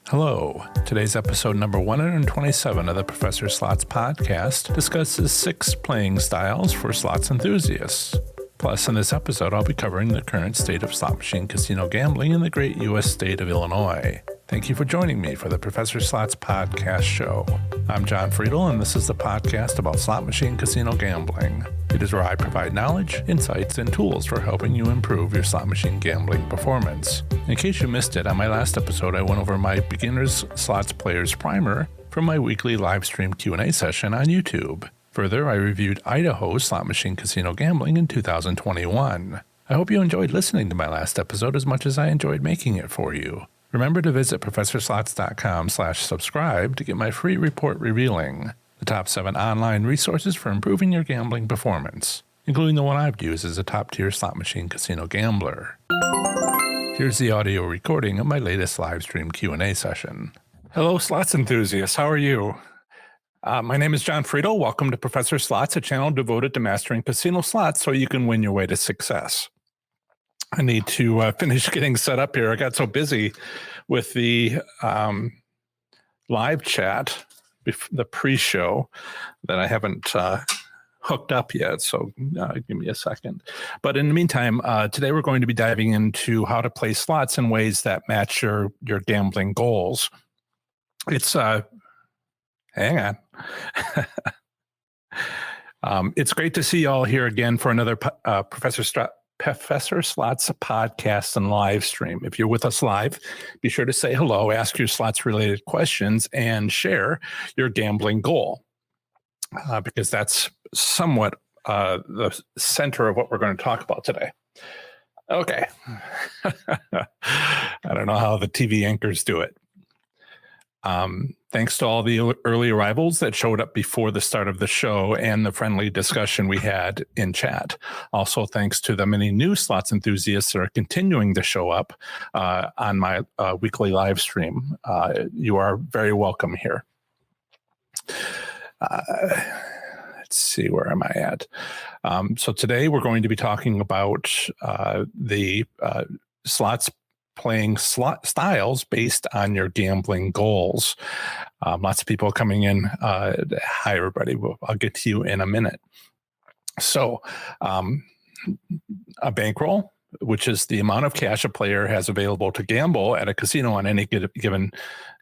Hello. Today's episode number 127 of the Professor Slots podcast discusses 6 playing styles for slots enthusiasts. Plus, in this episode, I'll be covering the current state of slot machine casino gambling in the great U.S. state of Illinois. Thank you for joining me for the Professor Slots podcast show. I'm John Friedel, and this is the podcast about slot machine casino gambling. It is where I provide knowledge, insights, and tools for helping you improve your slot machine gambling performance. In case you missed it, on my last episode, I went over my Beginner's Slots Players Primer from my weekly live stream Q&A session on YouTube. Further, I reviewed Idaho slot machine casino gambling in 2021. I hope you enjoyed listening to my last episode as much as I enjoyed making it for you. Remember to visit professorslots.com/subscribe to get my free report revealing the top 7 online resources for improving your gambling performance, including the one I've used as a top-tier slot machine casino gambler. Here's the audio recording of my latest live stream Q&A session. Hello, slots enthusiasts. How are you? My name is John Friedel. Welcome to Professor Slots, a channel devoted to mastering casino slots so you can win your way to success. I need to finish getting set up here. I got so busy with the live chat, the pre-show, that I haven't hooked up yet. So give me a second. But in the meantime, today we're going to be diving into how to play slots in ways that match your gambling goals. It's hang on. It's great to see you all here again for another Professor Slots podcast and live stream. If you're with us live, be sure to say hello, ask your slots related questions, and share your gambling goal, because that's somewhat the center of what we're going to talk about today. Okay. I don't know how the TV anchors do it. Thanks to all the early arrivals that showed up before the start of the show and the friendly discussion we had in chat. Also, thanks to the many new slots enthusiasts that are continuing to show up on my weekly live stream. You are very welcome here. Let's see, where am I at? So today we're going to be talking about the slots playing slot styles based on your gambling goals. Lots of people coming in. Hi, everybody. I'll get to you in a minute. So a bankroll, which is the amount of cash a player has available to gamble at a casino on any given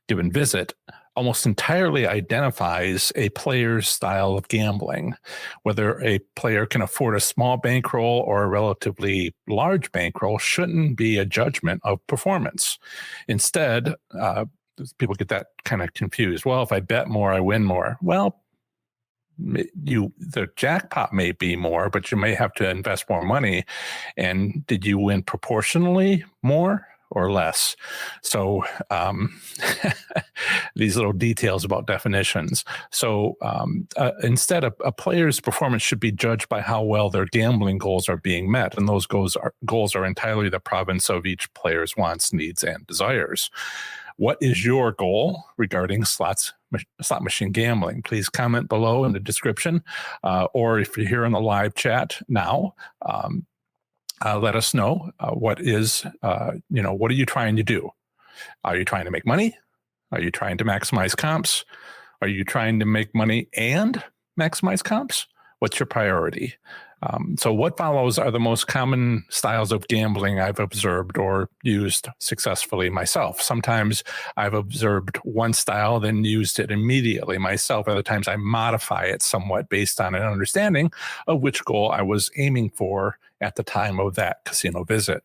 visit, almost entirely identifies a player's style of gambling. Whether a player can afford a small bankroll or a relatively large bankroll shouldn't be a judgment of performance. Instead, people get that kind of confused. Well, if I bet more, I win more. Well, the jackpot may be more, but you may have to invest more money. And did you win proportionally more or less? So these little details about definitions. So instead, a player's performance should be judged by how well their gambling goals are being met. And those goals are entirely the province of each player's wants, needs, and desires. What is your goal regarding slot machine gambling? Please comment below in the description, or if you're here in the live chat now, let us know what are you trying to do? Are you trying to make money? Are you trying to maximize comps? Are you trying to make money and maximize comps? What's your priority? So what follows are the most common styles of gambling I've observed or used successfully myself. Sometimes I've observed one style, then used it immediately myself. Other times I modify it somewhat based on an understanding of which goal I was aiming for at the time of that casino visit.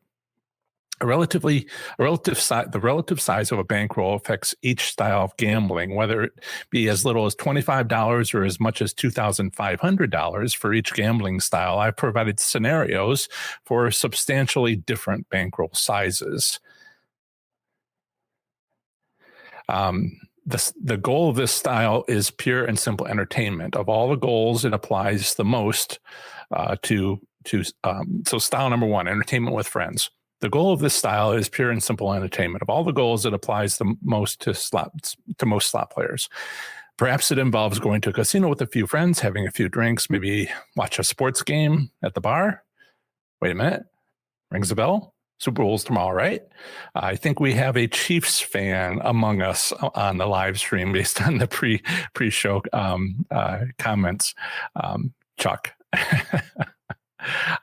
The relative size of a bankroll affects each style of gambling, whether it be as little as $25 or as much as $2,500 for each gambling style. I've provided scenarios for substantially different bankroll sizes. The goal of this style is pure and simple entertainment. Of all the goals, it applies the most so style number 1, entertainment with friends. The goal of this style is pure and simple entertainment. Of all the goals, it applies the most to most slot players. Perhaps it involves going to a casino with a few friends, having a few drinks, maybe watch a sports game at the bar. Wait a minute. Rings a bell? Super Bowl's tomorrow, right? I think we have a Chiefs fan among us on the live stream based on the pre-show comments. Chuck.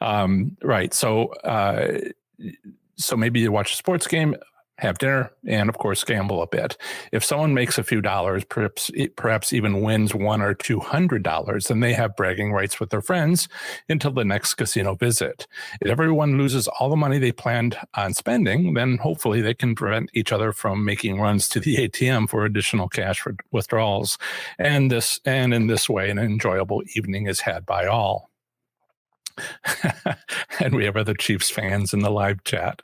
Right. So maybe you watch a sports game, have dinner, and of course gamble a bit. If someone makes a few dollars, perhaps even wins $100 or $200, then they have bragging rights with their friends until the next casino visit. If everyone loses all the money they planned on spending, then hopefully they can prevent each other from making runs to the ATM for additional cash for withdrawals. And in this way, an enjoyable evening is had by all. And we have other Chiefs fans in the live chat.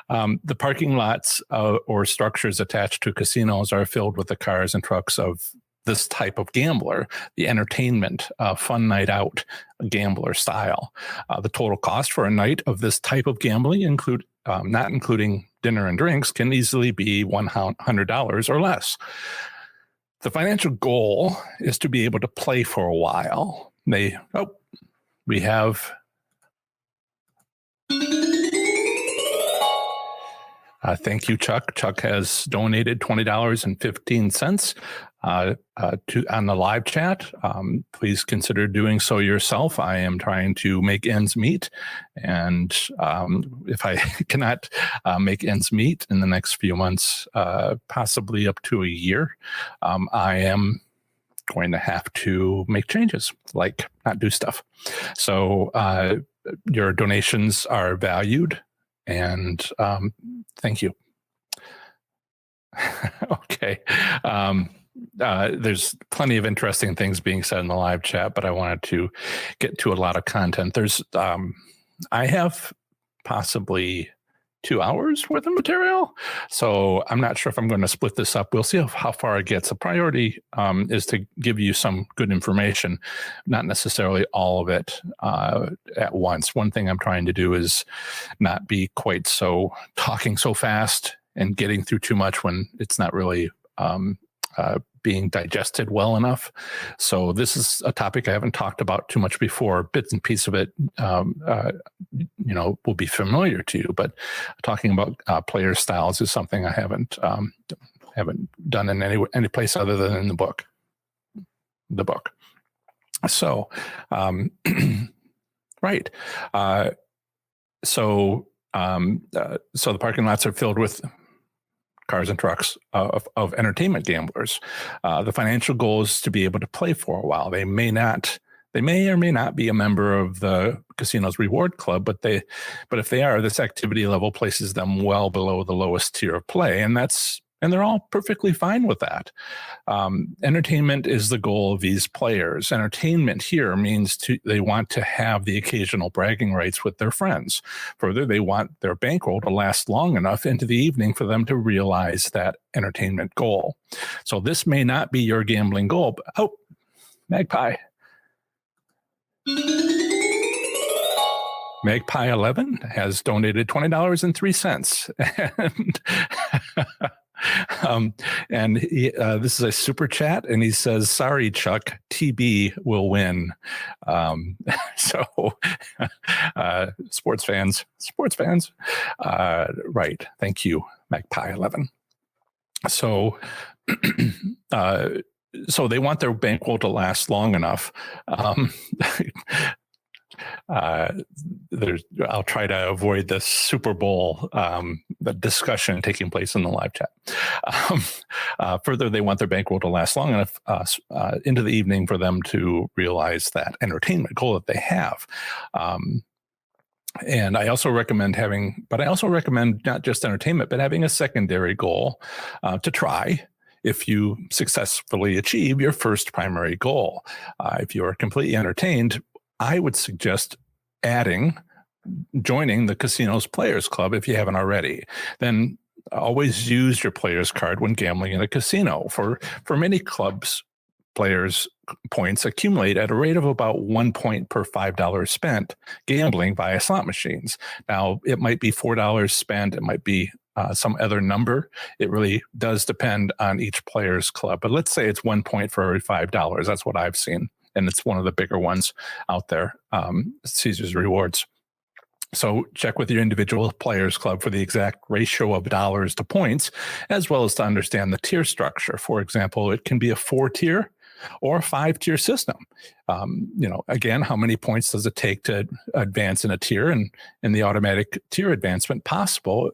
The parking lots or structures attached to casinos are filled with the cars and trucks of this type of gambler, the entertainment, fun night out gambler style. The total cost for a night of this type of gambling, not including dinner and drinks, can easily be $100 or less. The financial goal is to be able to play for a while. We have thank you, Chuck. Chuck has donated $20.15 on the live chat. Please consider doing so yourself. I am trying to make ends meet, and if I cannot make ends meet in the next few months, possibly up to a year, I am going to have to make changes, like not do stuff. So your donations are valued, and thank you. Okay. There's plenty of interesting things being said in the live chat, but I wanted to get to a lot of content. I have possibly 2 hours worth of material. So I'm not sure if I'm going to split this up. We'll see how far it gets. The priority is to give you some good information, not necessarily all of it at once. One thing I'm trying to do is not be quite so talking so fast and getting through too much when it's not really being digested well enough. So this is a topic I haven't talked about too much before. Bits and pieces of it, will be familiar to you, but talking about player styles is something I haven't done in any place other than in the book. So, right. So the parking lots are filled with cars and trucks of entertainment gamblers. The financial goal is to be able to play for a while. They may or may not be a member of the casino's reward club, but if they are, this activity level places them well below the lowest tier of play, and they're all perfectly fine with that. Entertainment is the goal of these players. Entertainment here means they want to have the occasional bragging rights with their friends. Further, they want their bankroll to last long enough into the evening for them to realize that entertainment goal. So this may not be your gambling goal, but Magpie. Magpie 11 has donated $20.03. And this is a super chat, and he says, "Sorry, Chuck, TB will win." Sports fans, right? Thank you, Magpie 11. So, so they want their bankroll to last long enough. I'll try to avoid the Super Bowl the discussion taking place in the live chat. Further, they want their bankroll to last long enough into the evening for them to realize that entertainment goal that they have. And I also recommend not just entertainment, but having a secondary goal to try if you successfully achieve your first primary goal. If you are completely entertained, I would suggest joining the casino's players club if you haven't already. Then always use your players card when gambling in a casino. For many clubs, players points accumulate at a rate of about 1 point per $5 spent gambling via slot machines. Now, it might be $4 spent. It might be some other number. It really does depend on each player's club. But let's say it's 1 point for every $5. That's what I've seen. And it's one of the bigger ones out there, Caesars Rewards. So check with your individual players club for the exact ratio of dollars to points, as well as to understand the tier structure. For example, it can be a 4-tier or a 5-tier system. Again, how many points does it take to advance in a tier, and the automatic tier advancement possible?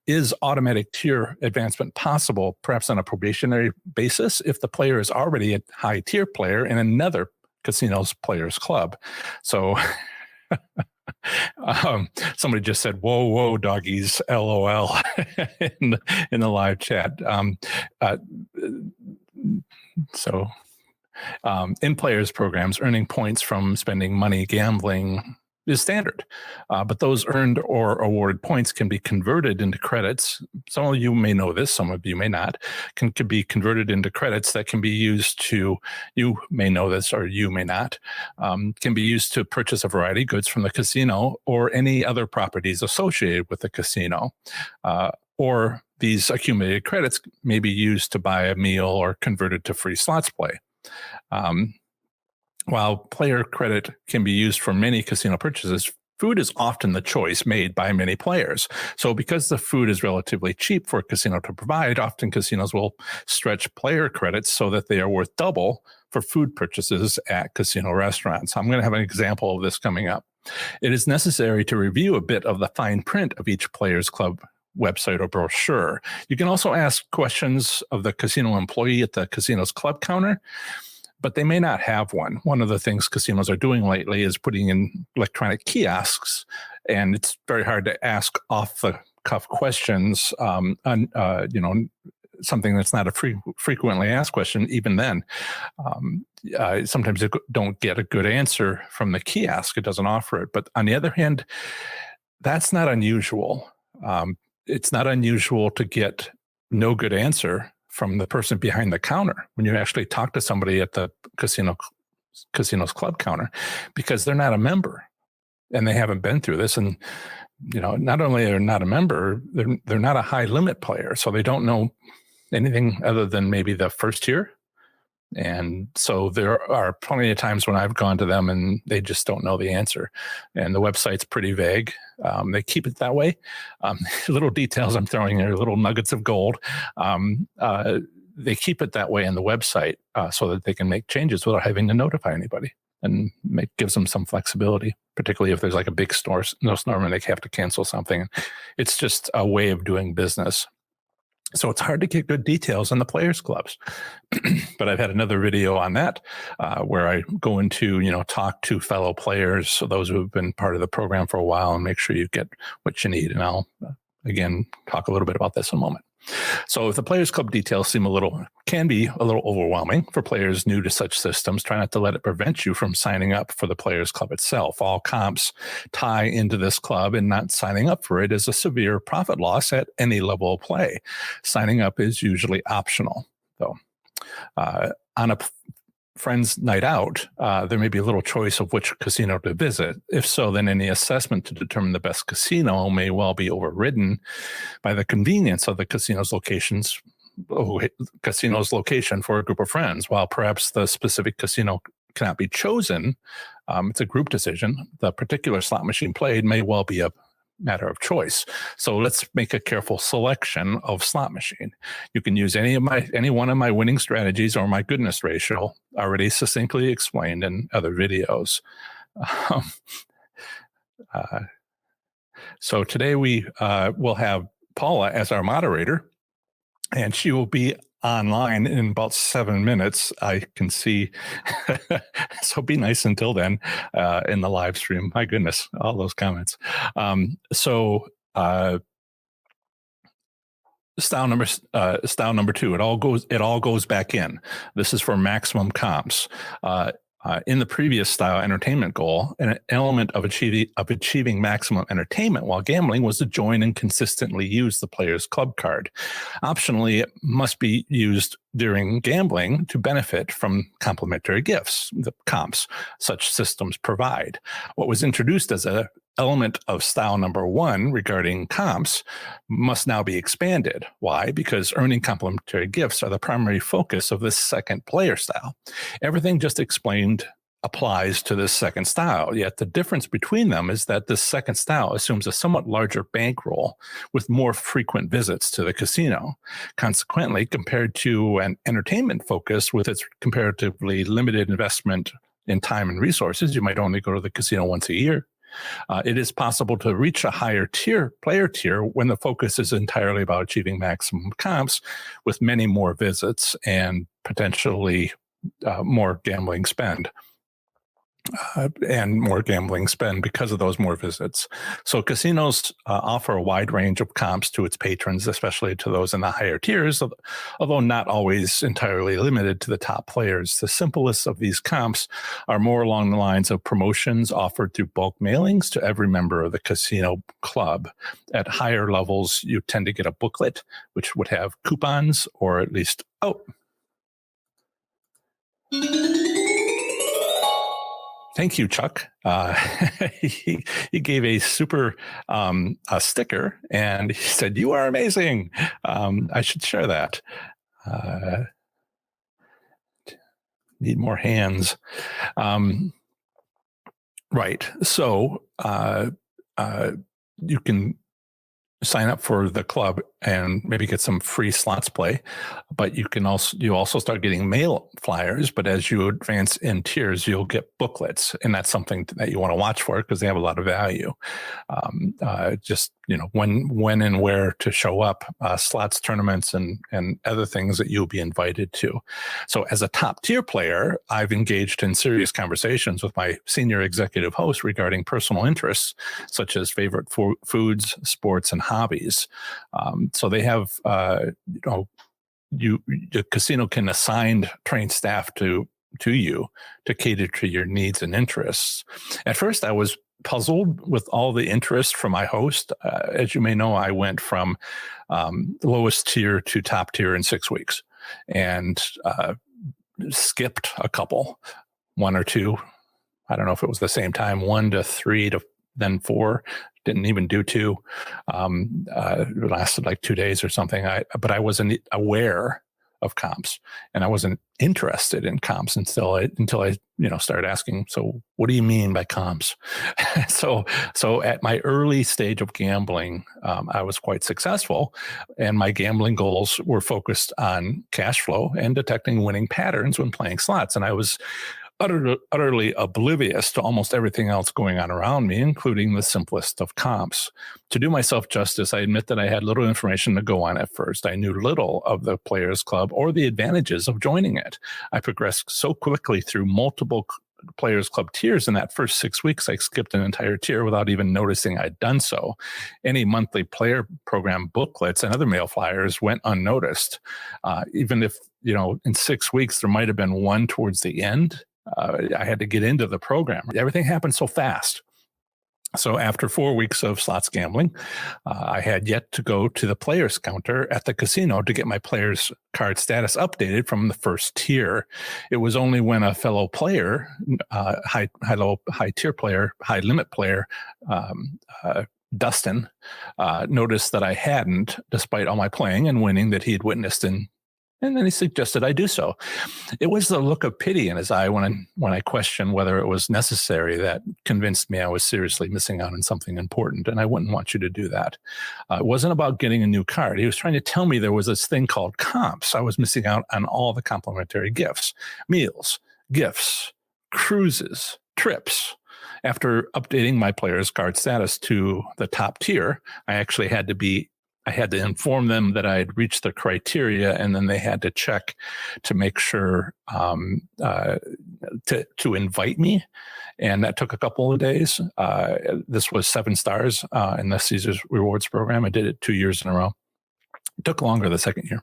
Is automatic tier advancement possible, perhaps on a probationary basis, if the player is already a high tier player in another casino's players club? So somebody just said, whoa, doggies, LOL, in the live chat. In players programs, earning points from spending money gambling is standard, but those earned or awarded points can be converted into credits. Some of you may know this, some of you may not, can be converted into credits that can be used to, you may know this or you may not, can be used to purchase a variety of goods from the casino or any other properties associated with the casino. Or these accumulated credits may be used to buy a meal or converted to free slots play. While player credit can be used for many casino purchases, food is often the choice made by many players. So because the food is relatively cheap for a casino to provide, often casinos will stretch player credits so that they are worth double for food purchases at casino restaurants. I'm going to have an example of this coming up. It is necessary to review a bit of the fine print of each player's club website or brochure. You can also ask questions of the casino employee at the casino's club counter, but they may not have one. One of the things casinos are doing lately is putting in electronic kiosks, and it's very hard to ask off-the-cuff questions on, something that's not a frequently asked question. Even then, sometimes you don't get a good answer from the kiosk. It doesn't offer it. But on the other hand, that's not unusual. It's not unusual to get no good answer from the person behind the counter when you actually talk to somebody at the casino's club counter, because they're not a member and they haven't been through this. And, not only are they not a member, they're not a high limit player. So they don't know anything other than maybe the first tier. And so there are plenty of times when I've gone to them and they just don't know the answer. And the website's pretty vague. They keep it that way. Little details I'm throwing there, little nuggets of gold. They keep it that way in the website so that they can make changes without having to notify anybody, and gives them some flexibility, particularly if there's like a big snowstorm and they have to cancel something. It's just a way of doing business. So it's hard to get good details on the players clubs, but I've had another video on that where I go into, talk to fellow players, so those who have been part of the program for a while, and make sure you get what you need. And I'll, again, talk a little bit about this in a moment. So if the players club details can be a little overwhelming for players new to such systems, try not to let it prevent you from signing up for the players club itself. All comps tie into this club, and not signing up for it is a severe profit loss at any level of play. Signing up is usually optional, though. On a friend's night out, there may be a little choice of which casino to visit. If so, then any assessment to determine the best casino may well be overridden by the convenience of the casino's location for a group of friends. While perhaps the specific casino cannot be chosen, it's a group decision. The particular slot machine played may well be a matter of choice. So let's make a careful selection of slot machine. You can use any one of my winning strategies or my goodness ratio, already succinctly explained in other videos. So today we will have Paula as our moderator, and she will be online in about 7 minutes, I can see. So be nice until then in the live stream. My goodness, all those comments. Style number 2. It all goes back in. This is for maximum comps. In the previous style entertainment goal, an element of achieving maximum entertainment while gambling was to join and consistently use the player's club card. Optionally, it must be used during gambling to benefit from complementary gifts, the comps such systems provide. What was introduced as an element of style number 1 regarding comps must now be expanded. Why? Because earning complementary gifts are the primary focus of this second player style. Everything just explained applies to this second style. Yet the difference between them is that this second style assumes a somewhat larger bankroll with more frequent visits to the casino. Consequently, compared to an entertainment focus with its comparatively limited investment in time and resources, you might only go to the casino once a year. It is possible to reach a higher player tier when the focus is entirely about achieving maximum comps with many more visits and potentially more gambling spend. And more gambling spend because of those more visits. So casinos offer a wide range of comps to its patrons, especially to those in the higher tiers, although not always entirely limited to the top players. The simplest of these comps are more along the lines of promotions offered through bulk mailings to every member of the casino club. At higher levels, you tend to get a booklet, which would have coupons or at least, Thank you, Chuck. He gave a super a sticker, and he said, "You are amazing." I should share that. Need more hands. Right. So you can sign up for the club and maybe get some free slots play, but you also start getting mail flyers. But as you advance in tiers, you'll get booklets, and that's something that you want to watch for because they have a lot of value. Just when and where to show up, slots tournaments and other things that you'll be invited to. So as a top tier player, I've engaged in serious conversations with my senior executive host regarding personal interests such as favorite foods, sports, and hobbies. So they have, the casino can assign trained staff to you to cater to your needs and interests. At first, I was puzzled with all the interest from my host. As you may know, I went from lowest tier to top tier in 6 weeks and skipped a couple, 1 or 2. I don't know if it was the same time, 1 to 3 to then 4. Didn't even do 2. It lasted like 2 days or something. But I wasn't aware of comps, and I wasn't interested in comps until I started asking. So, what do you mean by comps? So at my early stage of gambling, I was quite successful, and my gambling goals were focused on cash flow and detecting winning patterns when playing slots. And I was utterly oblivious to almost everything else going on around me, including the simplest of comps. To do myself justice, I admit that I had little information to go on at first. I knew little of the Players Club or the advantages of joining it. I progressed so quickly through multiple Players Club tiers in that first 6 weeks, I skipped an entire tier without even noticing I'd done so. Any monthly player program booklets and other mail flyers went unnoticed. Even if, in 6 weeks, there might have been one towards the end, I had to get into the program. Everything happened so fast. So after 4 weeks of slots gambling, I had yet to go to the players counter at the casino to get my players card status updated from the first tier. It was only when a fellow player, high tier player, high limit player, Dustin, noticed that I hadn't, despite all my playing and winning that he had witnessed and then he suggested I do so. It was the look of pity in his eye when I questioned whether it was necessary that convinced me I was seriously missing out on something important, and I wouldn't want you to do that. It wasn't about getting a new card. He was trying to tell me there was this thing called comps. I was missing out on all the complimentary gifts, meals, gifts, cruises, trips. After updating my player's card status to the top tier, I actually had to inform them that I had reached the criteria, and then they had to check to make sure to invite me. And that took a couple of days. This was 7 stars in the Caesars Rewards program. I did it 2 years in a row. It took longer the second year,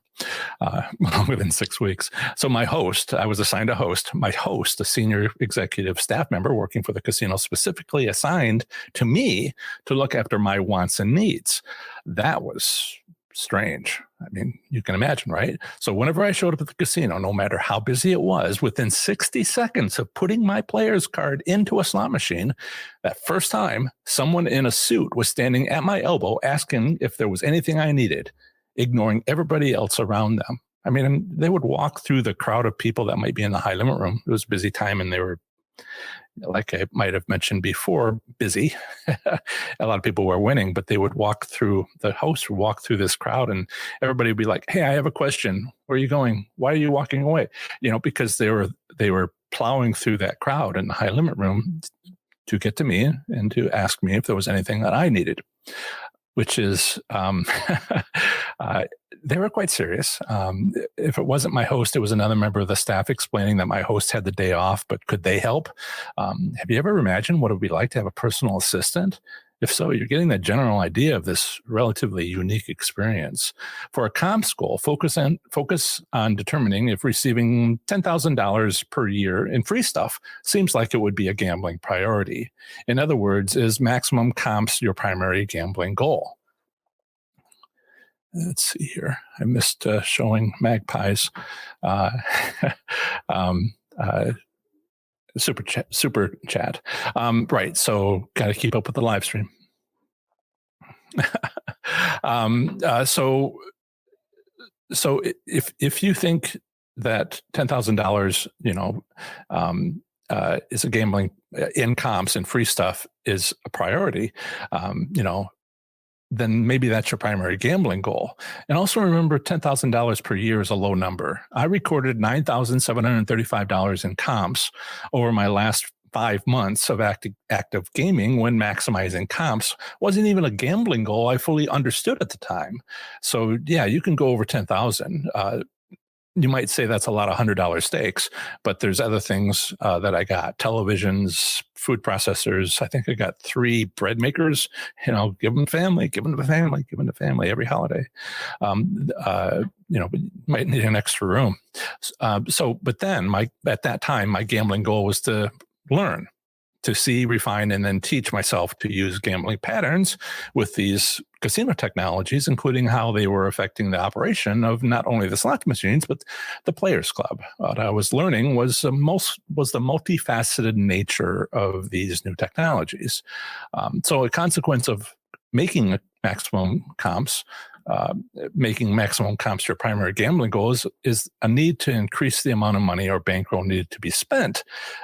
longer than 6 weeks. So my host, I was assigned a host. My host, a senior executive staff member working for the casino, specifically assigned to me to look after my wants and needs. That was strange. I mean, you can imagine, right? So whenever I showed up at the casino, no matter how busy it was, within 60 seconds of putting my player's card into a slot machine, that first time, someone in a suit was standing at my elbow asking if there was anything I needed, ignoring everybody else around them. I mean, they would walk through the crowd of people that might be in the high limit room. It was a busy time, and they were like I might have mentioned before, busy. A lot of people were winning, but the host would walk through this crowd and everybody would be like, "Hey, I have a question. Where are you going? Why are you walking away?" Because they were plowing through that crowd in the high limit room to get to me and to ask me if there was anything that I needed, which is, they were quite serious. If it wasn't my host, it was another member of the staff explaining that my host had the day off, but could they help? Have you ever imagined what it would be like to have a personal assistant? If so, you're getting the general idea of this relatively unique experience. For a comps goal, focus on determining if receiving $10,000 per year in free stuff seems like it would be a gambling priority. In other words, is maximum comps your primary gambling goal? Let's see here. I missed showing Magpie's super chat. Right. So got to keep up with the live stream. So if you think that $10,000, is a gambling in comps and free stuff is a priority, then maybe that's your primary gambling goal. And also remember, $10,000 per year is a low number. I recorded $9,735 in comps over my last 5 months of active gaming when maximizing comps wasn't even a gambling goal I fully understood at the time. So yeah, you can go over 10,000. You might say that's a lot of $100 stakes, but there's other things that I got: televisions, food processors. I think I got 3 bread makers. Give them to family every holiday. Might need an extra room. But then at that time, my gambling goal was to learn, to see, refine, and then teach myself to use gambling patterns with these casino technologies, including how they were affecting the operation of not only the slot machines, but the Players Club. What I was learning was the multifaceted nature of these new technologies. So a consequence of making maximum comps your primary gambling goal is a need to increase the amount of money or bankroll needed to be spent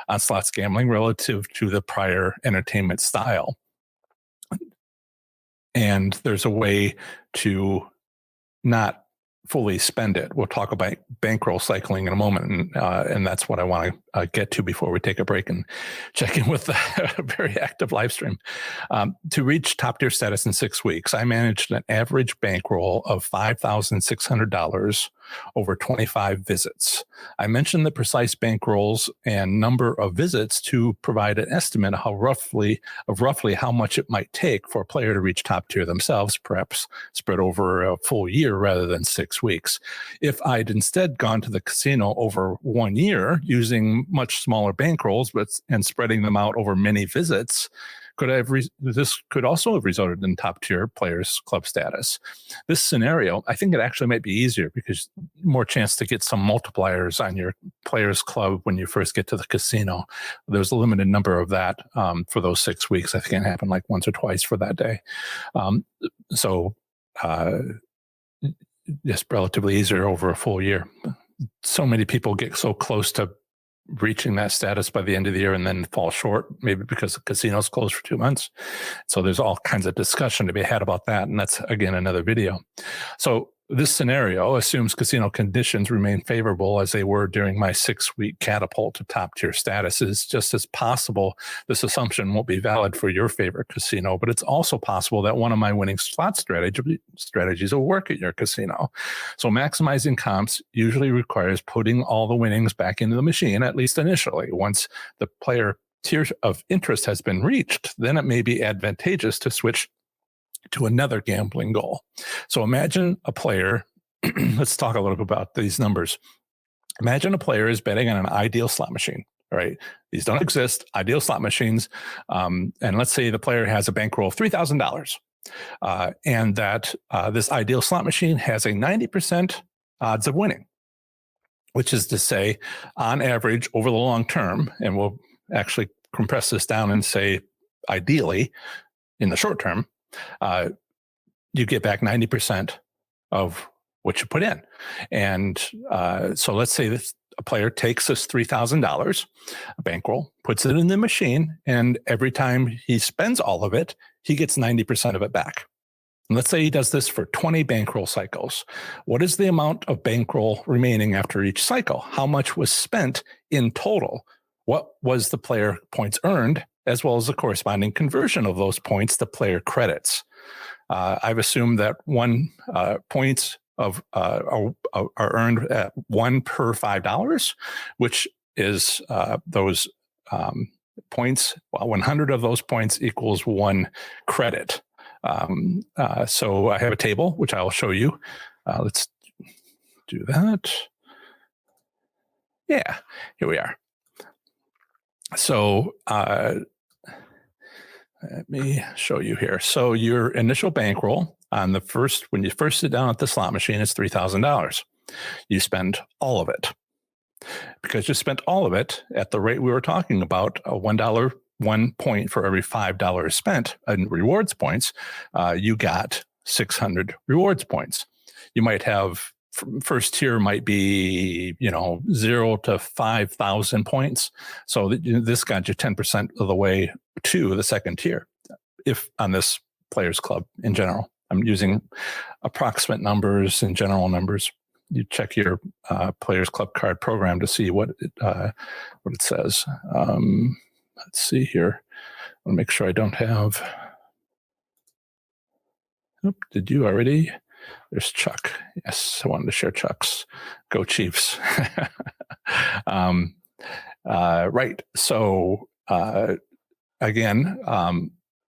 on slots gambling relative to the prior entertainment style. And there's a way to not fully spend it. We'll talk about bankroll cycling in a moment, and that's what I want to get to before we take a break and check in with a very active live stream. To reach top tier status in 6 weeks, I managed an average bankroll of $5,600 over 25 visits. I mentioned the precise bankrolls and number of visits to provide an estimate of roughly how much it might take for a player to reach top tier themselves, perhaps spread over a full year rather than 6 weeks. If I'd instead gone to the casino over 1 year using much smaller bankrolls and spreading them out over many visits, this could also have resulted in top tier Players Club status. This scenario, I think it actually might be easier because more chance to get some multipliers on your Players Club when you first get to the casino. There's a limited number of that for those 6 weeks. I think it happened like once or twice for that day. Just relatively easier over a full year. So many people get so close to reaching that status by the end of the year and then fall short, maybe because the casino's closed for 2 months. So there's all kinds of discussion to be had about that. And that's, again, another video. So this scenario assumes casino conditions remain favorable as they were during my 6-week catapult to top tier status. It's just as possible this assumption won't be valid for your favorite casino, but it's also possible that one of my winning slot strategies will work at your casino. So maximizing comps usually requires putting all the winnings back into the machine, at least initially. Once the player tier of interest has been reached, then it may be advantageous to switch to another gambling goal. So imagine a player, let's talk a little bit about these numbers. Imagine a player is betting on an ideal slot machine, right? These don't exist, ideal slot machines. And let's say the player has a bankroll of $3,000 and that this ideal slot machine has a 90% odds of winning, which is to say, on average, over the long term, and we'll actually compress this down and say, ideally, in the short term, you get back 90% of what you put in. And so let's say this, a player takes this $3,000 bankroll, puts it in the machine, and every time he spends all of it, he gets 90% of it back. And let's say he does this for 20 bankroll cycles. What is the amount of bankroll remaining after each cycle? How much was spent in total? What was the player points earned, as well as the corresponding conversion of those points to player credits? I've assumed that points are earned at 1 per $5, which is those points. Well, 100 of those points equals 1 credit. So I have a table which I'll show you. Let's do that. Yeah, here we are. So let me show you here. So your initial bankroll on when you first sit down at the slot machine is $3,000. You spend all of it. Because you spent all of it at the rate we were talking about, $1 point for every $5 spent in rewards points, you got 600 rewards points. You might have first tier might be 0 to 5,000 points. So this got you 10% of the way to the second tier. If on this Players Club in general, I'm using approximate numbers and general numbers. You check your Players Club card program to see what it says. Let's see here. I want to make sure I don't have. Oop, did you already? There's Chuck. Yes, I wanted to share Chuck's. Go Chiefs. Right. So again,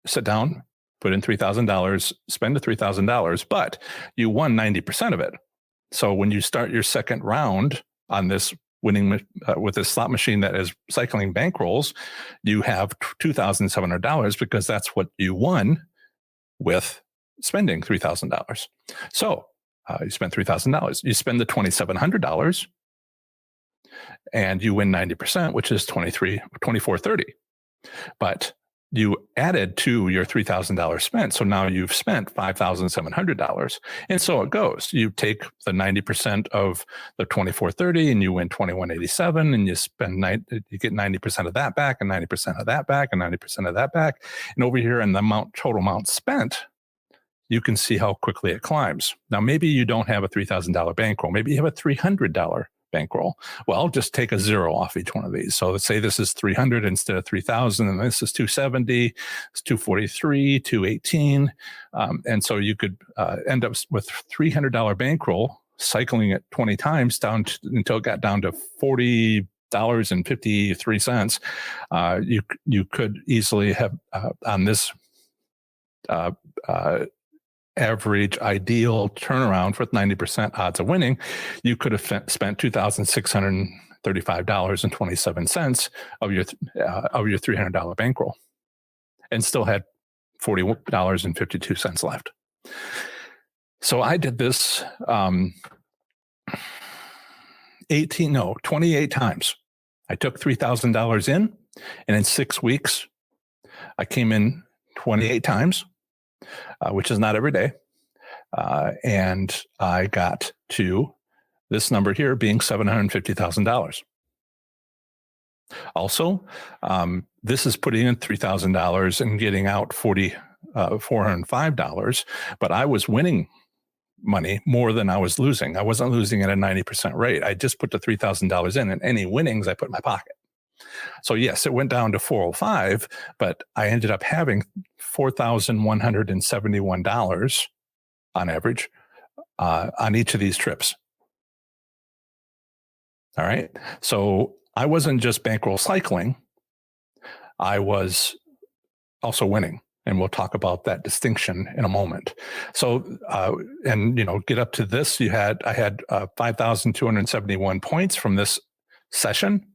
sit down, put in $3,000, spend the $3,000, but you won 90% of it. So when you start your second round on this winning with this slot machine that is cycling bankrolls, you have $2,700 because that's what you won with spending $3,000. So you spend $3,000. You spend the $2,700 and you win 90%, which is $24.30. But you added to your $3,000 spent. So now you've spent $5,700. And so it goes. You take the 90% of the $24.30 and you win $21.87, and you get 90% of that back and 90% of that back and 90% of that back. And over here in the total amount spent, you can see how quickly it climbs. Now, maybe you don't have a $3,000 bankroll. Maybe you have a $300 bankroll. Well, just take a 0 off each one of these. So let's say this is 300 instead of 3,000, and this is 270, it's 243, 218. And so you could end up with $300 bankroll, cycling it 20 times until it got down to $40.53. You could easily have on this average ideal turnaround with 90% odds of winning, you could have spent $2,635.27 of your $300 bankroll and still had $40.52 left. So I did this 28 times. I took $3,000 in, and in 6 weeks, I came in 28 times. Which is not every day. And I got to this number here being $750,000. Also, this is putting in $3,000 and getting out $405, but I was winning money more than I was losing. I wasn't losing at a 90% rate. I just put the $3,000 in, and any winnings I put in my pocket. So yes, it went down to 405, but I ended up having $4,171 on average on each of these trips. All right. So I wasn't just bankroll cycling. I was also winning. And we'll talk about that distinction in a moment. So, get up to this. I had 5,271 points from this session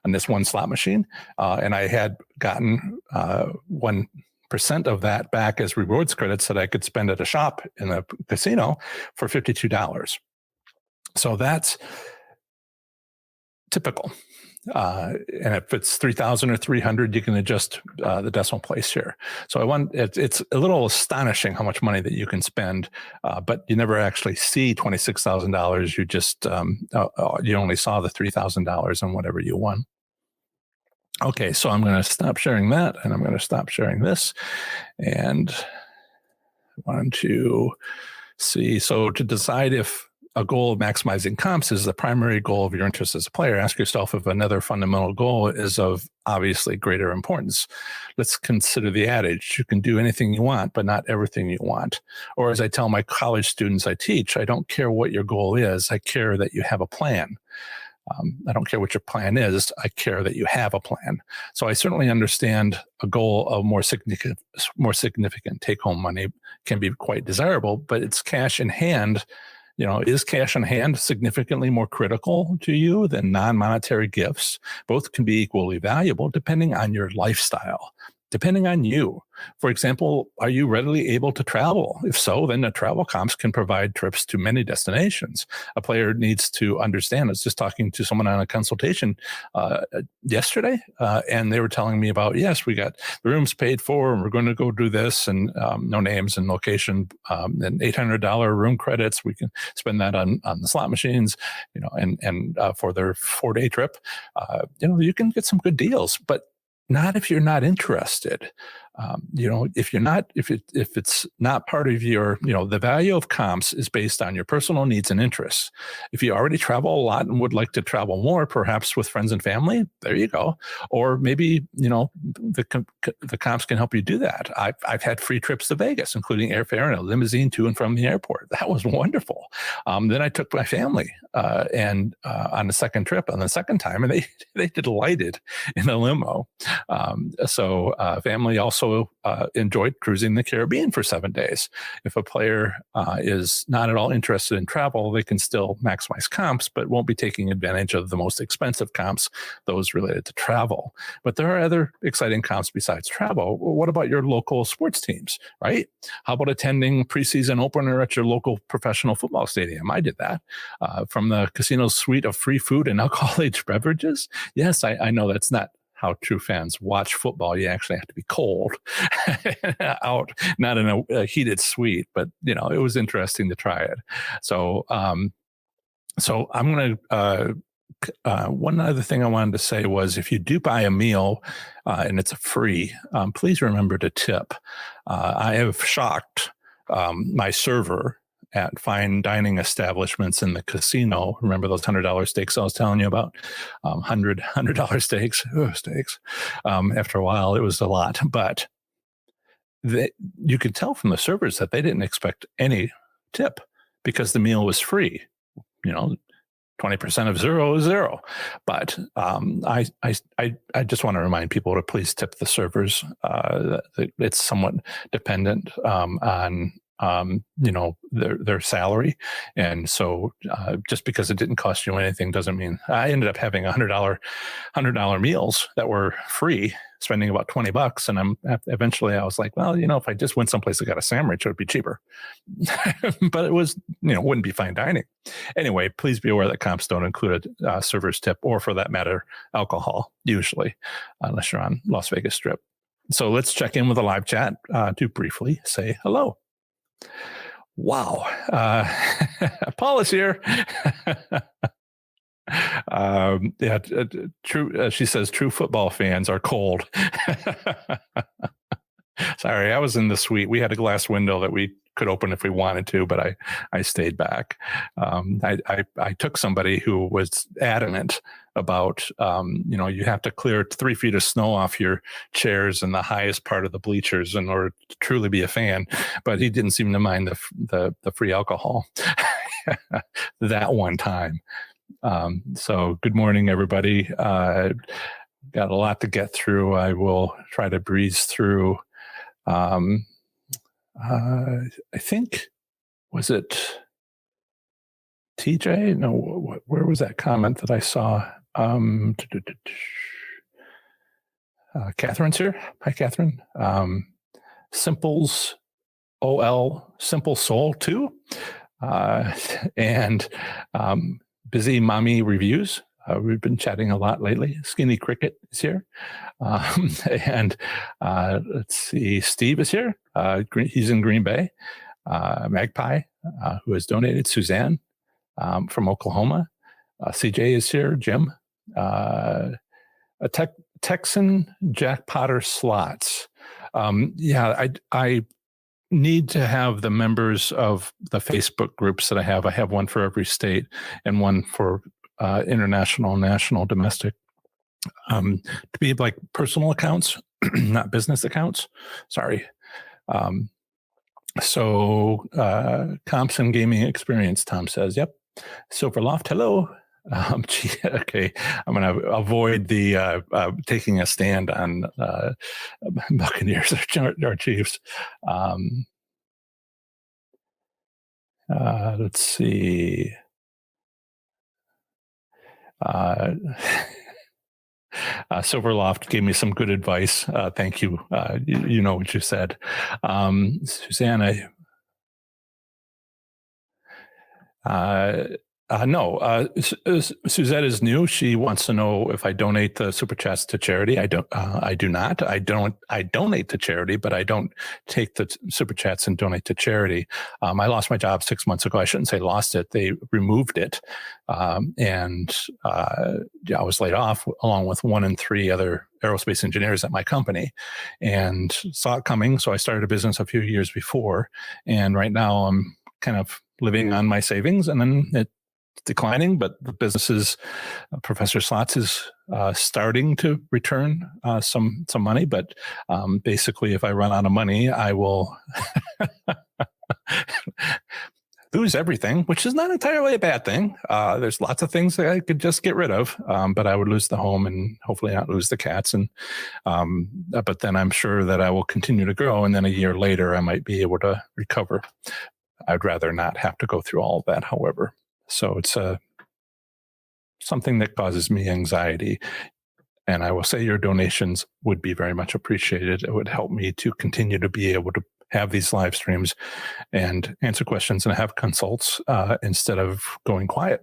on this one slot machine. And I had gotten 1% of that back as rewards credits that I could spend at a shop in a casino for $52. So that's typical. And if it's 3,000 or 300, you can adjust the decimal place here. So it's a little astonishing how much money that you can spend, but you never actually see $26,000. You just you only saw the $3,000 and whatever you won. Okay, so I'm going to stop sharing that, and I'm going to stop sharing this, and I want to see. So to decide if a goal of maximizing comps is the primary goal of your interest as a player, ask yourself if another fundamental goal is of obviously greater importance. Let's consider the adage, you can do anything you want, but not everything you want. Or as I tell my college students I teach, I don't care what your goal is, I care that you have a plan. I don't care what your plan is. I care that you have a plan. So I certainly understand a goal of more significant take-home money can be quite desirable, but it's cash in hand. Is cash in hand significantly more critical to you than non-monetary gifts? Both can be equally valuable depending on your lifestyle, depending on you. For example, are you readily able to travel? If so, then the travel comps can provide trips to many destinations. A player needs to understand. I was just talking to someone on a consultation yesterday, and they were telling me about, yes, we got the rooms paid for, and we're going to go do this, and no names and location, and $800 room credits. We can spend that on the slot machines, and for their 4-day trip, you can get some good deals, but not if you're not interested. If it's not part of your, the value of comps is based on your personal needs and interests. If you already travel a lot and would like to travel more, perhaps with friends and family, there you go. Or maybe, the comps can help you do that. I've had free trips to Vegas, including airfare and a limousine to and from the airport. That was wonderful. Then I took my family and on the second trip, on the second time, and they delighted in the limo. So family also enjoyed cruising the Caribbean for 7 days. If a player is not at all interested in travel, they can still maximize comps, but won't be taking advantage of the most expensive comps, those related to travel. But there are other exciting comps besides travel. What about your local sports teams, right? How about attending preseason opener at your local professional football stadium? I did that. From the casino's suite of free food and alcohol-age beverages. Yes, I know that's not how true fans watch football. You actually have to be cold out, not in a heated suite, but it was interesting to try it. So I'm going to, one other thing I wanted to say was if you do buy a meal and it's free, please remember to tip. I have shocked my server at fine dining establishments in the casino. Remember those $100 steaks I was telling you about? $100 steaks. Steaks. After a while, it was a lot. But you could tell from the servers that they didn't expect any tip because the meal was free. 20% of zero is zero. But I just want to remind people to please tip the servers. It's somewhat dependent on their salary. And so just because it didn't cost you anything doesn't mean. I ended up having $100 meals that were free, spending about $20. And eventually I was like, well, if I just went someplace that got a sandwich, it would be cheaper. But it was, wouldn't be fine dining. Anyway, please be aware that comps don't include a server's tip, or for that matter, alcohol, usually, unless you're on Las Vegas Strip. So let's check in with a live chat to briefly say hello. Wow. Paul is here. True. She says true football fans are cold. Sorry, I was in the suite. We had a glass window that we could open if we wanted to, but I stayed back. I took somebody who was adamant about, you have to clear 3 feet of snow off your chairs in the highest part of the bleachers in order to truly be a fan. But he didn't seem to mind the free alcohol that one time. So good morning, everybody. Got a lot to get through. I will try to breeze through. I think, was it TJ? No, where was that comment that I saw? Catherine's here. Hi, Catherine. Simples OL, Simple Soul 2. And Busy Mommy Reviews. we've been chatting a lot lately. Skinny Cricket is here. And let's see, Steve is here. He's in Green Bay. Magpie, who has donated. Suzanne from Oklahoma. CJ is here. Jim. A Texan Jack Potter Slots. I need to have the members of the Facebook groups that I have. I have one for every state and one for international, national, domestic, to be like personal accounts, not business accounts. Sorry. So Thompson Gaming Experience, Tom says, yep. Silverloft, hello. Okay, I'm going to avoid the taking a stand on Buccaneers or Chiefs. Let's see. Silverloft gave me some good advice. Thank you. You know what you said. Susanna. No, Suzette is new. She wants to know if I donate the super chats to charity. I don't. I do not. I donate to charity, but I don't take the super chats and donate to charity. I lost my job 6 months ago. I shouldn't say lost it. They removed it, and I was laid off along with 1 in 3 other aerospace engineers at my company, and saw it coming. So I started a business a few years before, and right now I'm kind of living on my savings, and then it's declining, but the business is Professor Slots is starting to return some money. But basically, if I run out of money, I will lose everything, which is not entirely a bad thing. There's lots of things that I could just get rid of, but I would lose the home and hopefully not lose the cats. And but then I'm sure that I will continue to grow, and then a year later, I might be able to recover. I'd rather not have to go through all of that, however. So it's something that causes me anxiety. And I will say your donations would be very much appreciated. It would help me to continue to be able to have these live streams and answer questions and have consults instead of going quiet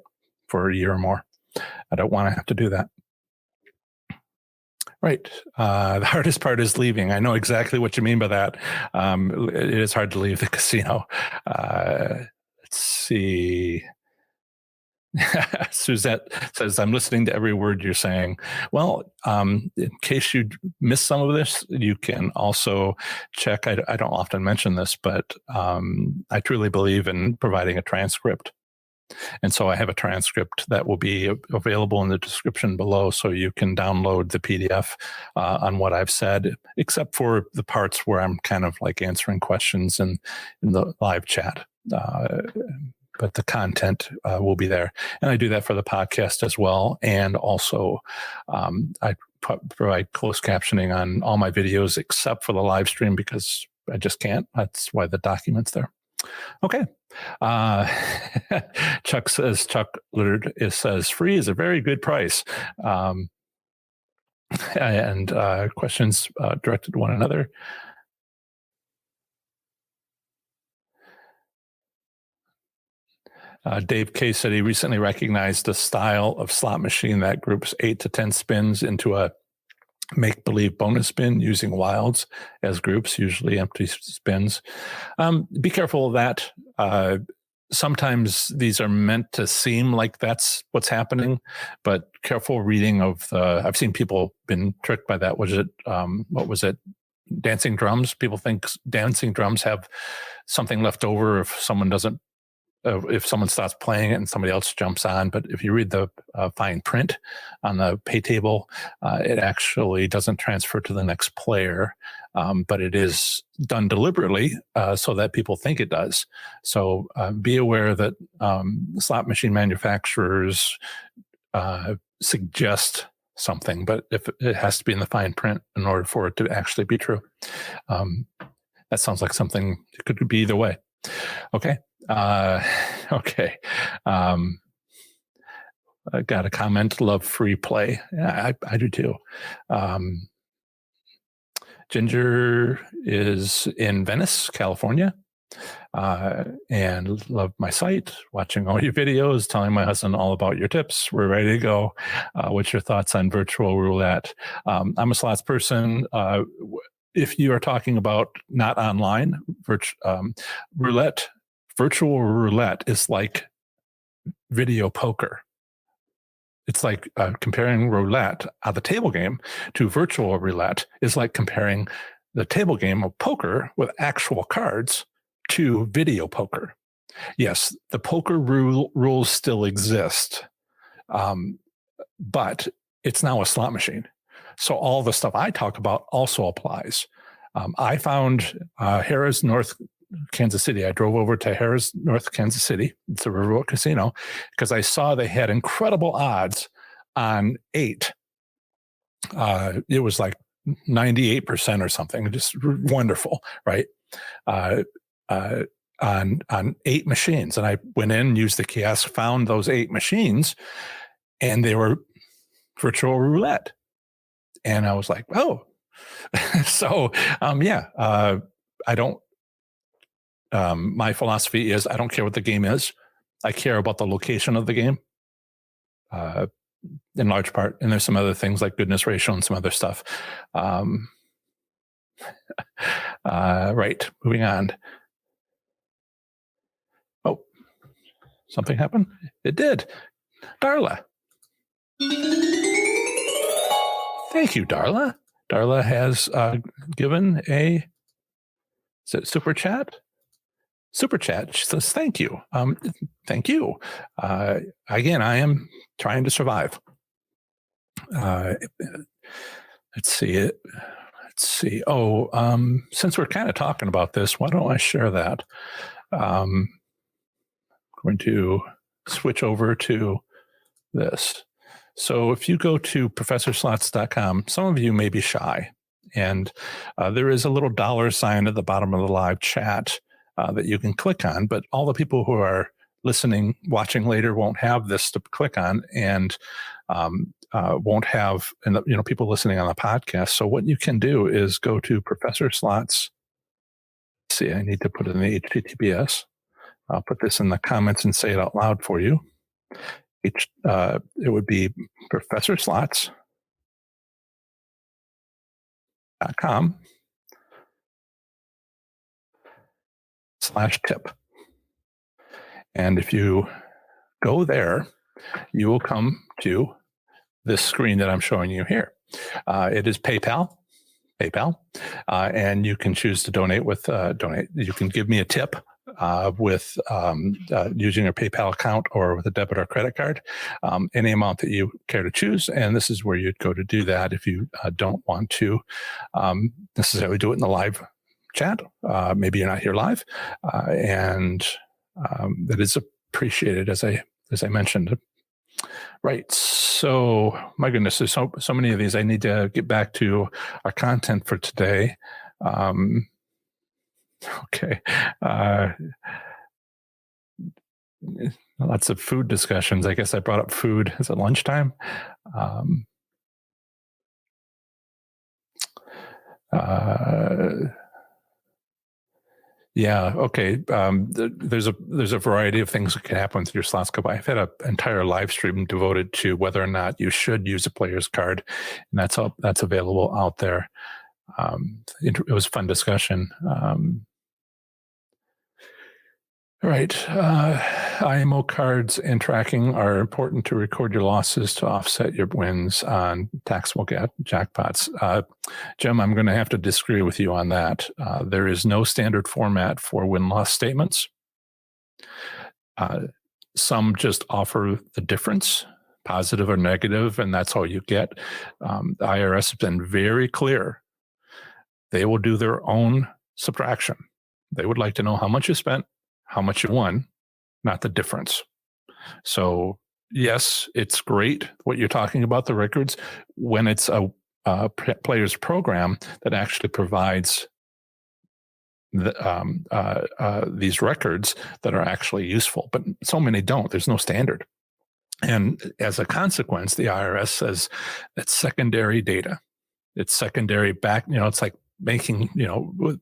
for a year or more. I don't want to have to do that. Right. The hardest part is leaving. I know exactly what you mean by that. It is hard to leave the casino. Let's see. Suzette says, I'm listening to every word you're saying. Well, in case you missed some of this, you can also check. I don't often mention this, but I truly believe in providing a transcript. And so I have a transcript that will be available in the description below, so you can download the PDF on what I've said, except for the parts where I'm kind of like answering questions in the live chat. But the content will be there. And I do that for the podcast as well. And also I provide closed captioning on all my videos except for the live stream because I just can't. That's why the document's there. Okay. Chuck Lillard says free is a very good price. And questions directed to one another. Dave K said he recently recognized the style of slot machine that groups 8 to 10 spins into a make-believe bonus spin using wilds as groups, usually empty spins. Be careful of that. Sometimes these are meant to seem like that's what's happening, but careful reading of I've seen people been tricked by that. What was it? Dancing drums. People think dancing drums have something left over if someone doesn't if someone starts playing it and somebody else jumps on. But if you read the fine print on the pay table, it actually doesn't transfer to the next player, but it is done deliberately so that people think it does. So be aware that slot machine manufacturers suggest something, but if it has to be in the fine print in order for it to actually be true. That sounds like something that could be either way. Okay. Okay. I got a comment. Love free play. Yeah, I do too. Ginger is in Venice, California. and love my site, watching all your videos, telling my husband all about your tips. We're ready to go. What's your thoughts on virtual roulette? I'm a slots person. If you are talking about not online, virtual roulette is like video poker. It's like comparing roulette, the table game, to virtual roulette is like comparing the table game of poker with actual cards to video poker. Yes, the poker rules still exist, but it's now a slot machine. So all the stuff I talk about also applies. I found Harrah's North Kansas City. I drove over to Harrah's North Kansas City. It's a Riverboat casino because I saw they had incredible odds on 8. It was like 98% or something, just wonderful, right? On 8 machines. And I went in, used the kiosk, found those 8 machines, and they were virtual roulette. And I was like, oh. So, I don't, my philosophy is I don't care what the game is. I care about the location of the game. In large part, and there's some other things like goodness ratio and some other stuff. Right, moving on. Oh, something happened? It did. Darla. Thank you, Darla. Darla has given a super chat. Super chat. She says, thank you. Thank you. Again, I am trying to survive. Let's see. Oh, since we're kind of talking about this, why don't I share that? I'm going to switch over to this. So if you go to professorslots.com, some of you may be shy, and there is a little $sign at the bottom of the live chat that you can click on, but all the people who are listening, watching later won't have this to click on, and won't have, people listening on the podcast. So what you can do is go to Professor Slots. See, I need to put it in the HTTPS. I'll put this in the comments and say it out loud for you. It would be professorslots.com/tip. And if you go there, you will come to this screen that I'm showing you here. It is PayPal, and you can choose to donate with donate. You can give me a tip with using your PayPal account or with a debit or credit card, any amount that you care to choose. And this is where you'd go to do that if you don't want to necessarily do it in the live chat. Maybe you're not here live, and that is appreciated, as I mentioned. Right. So, my goodness, there's so many of these. I need to get back to our content for today. Okay. Lots of food discussions. I guess I brought up food. Is it lunchtime? Yeah. Okay. There's a variety of things that can happen with your Slots Club. I've had an entire live stream devoted to whether or not you should use a player's card, and that's available out there. It was a fun discussion. All right. IMO cards and tracking are important to record your losses to offset your wins on taxable jackpots. Jim, I'm going to have to disagree with you on that. There is no standard format for win-loss statements. Some just offer the difference, positive or negative, and that's all you get. The IRS has been very clear. They will do their own subtraction. They would like to know how much you spent, how much you won, not the difference. So yes, it's great what you're talking about, the records, when it's a player's program that actually provides these records that are actually useful, but so many don't. There's no standard. And as a consequence, the IRS says that's secondary data. It's secondary back, it's like making,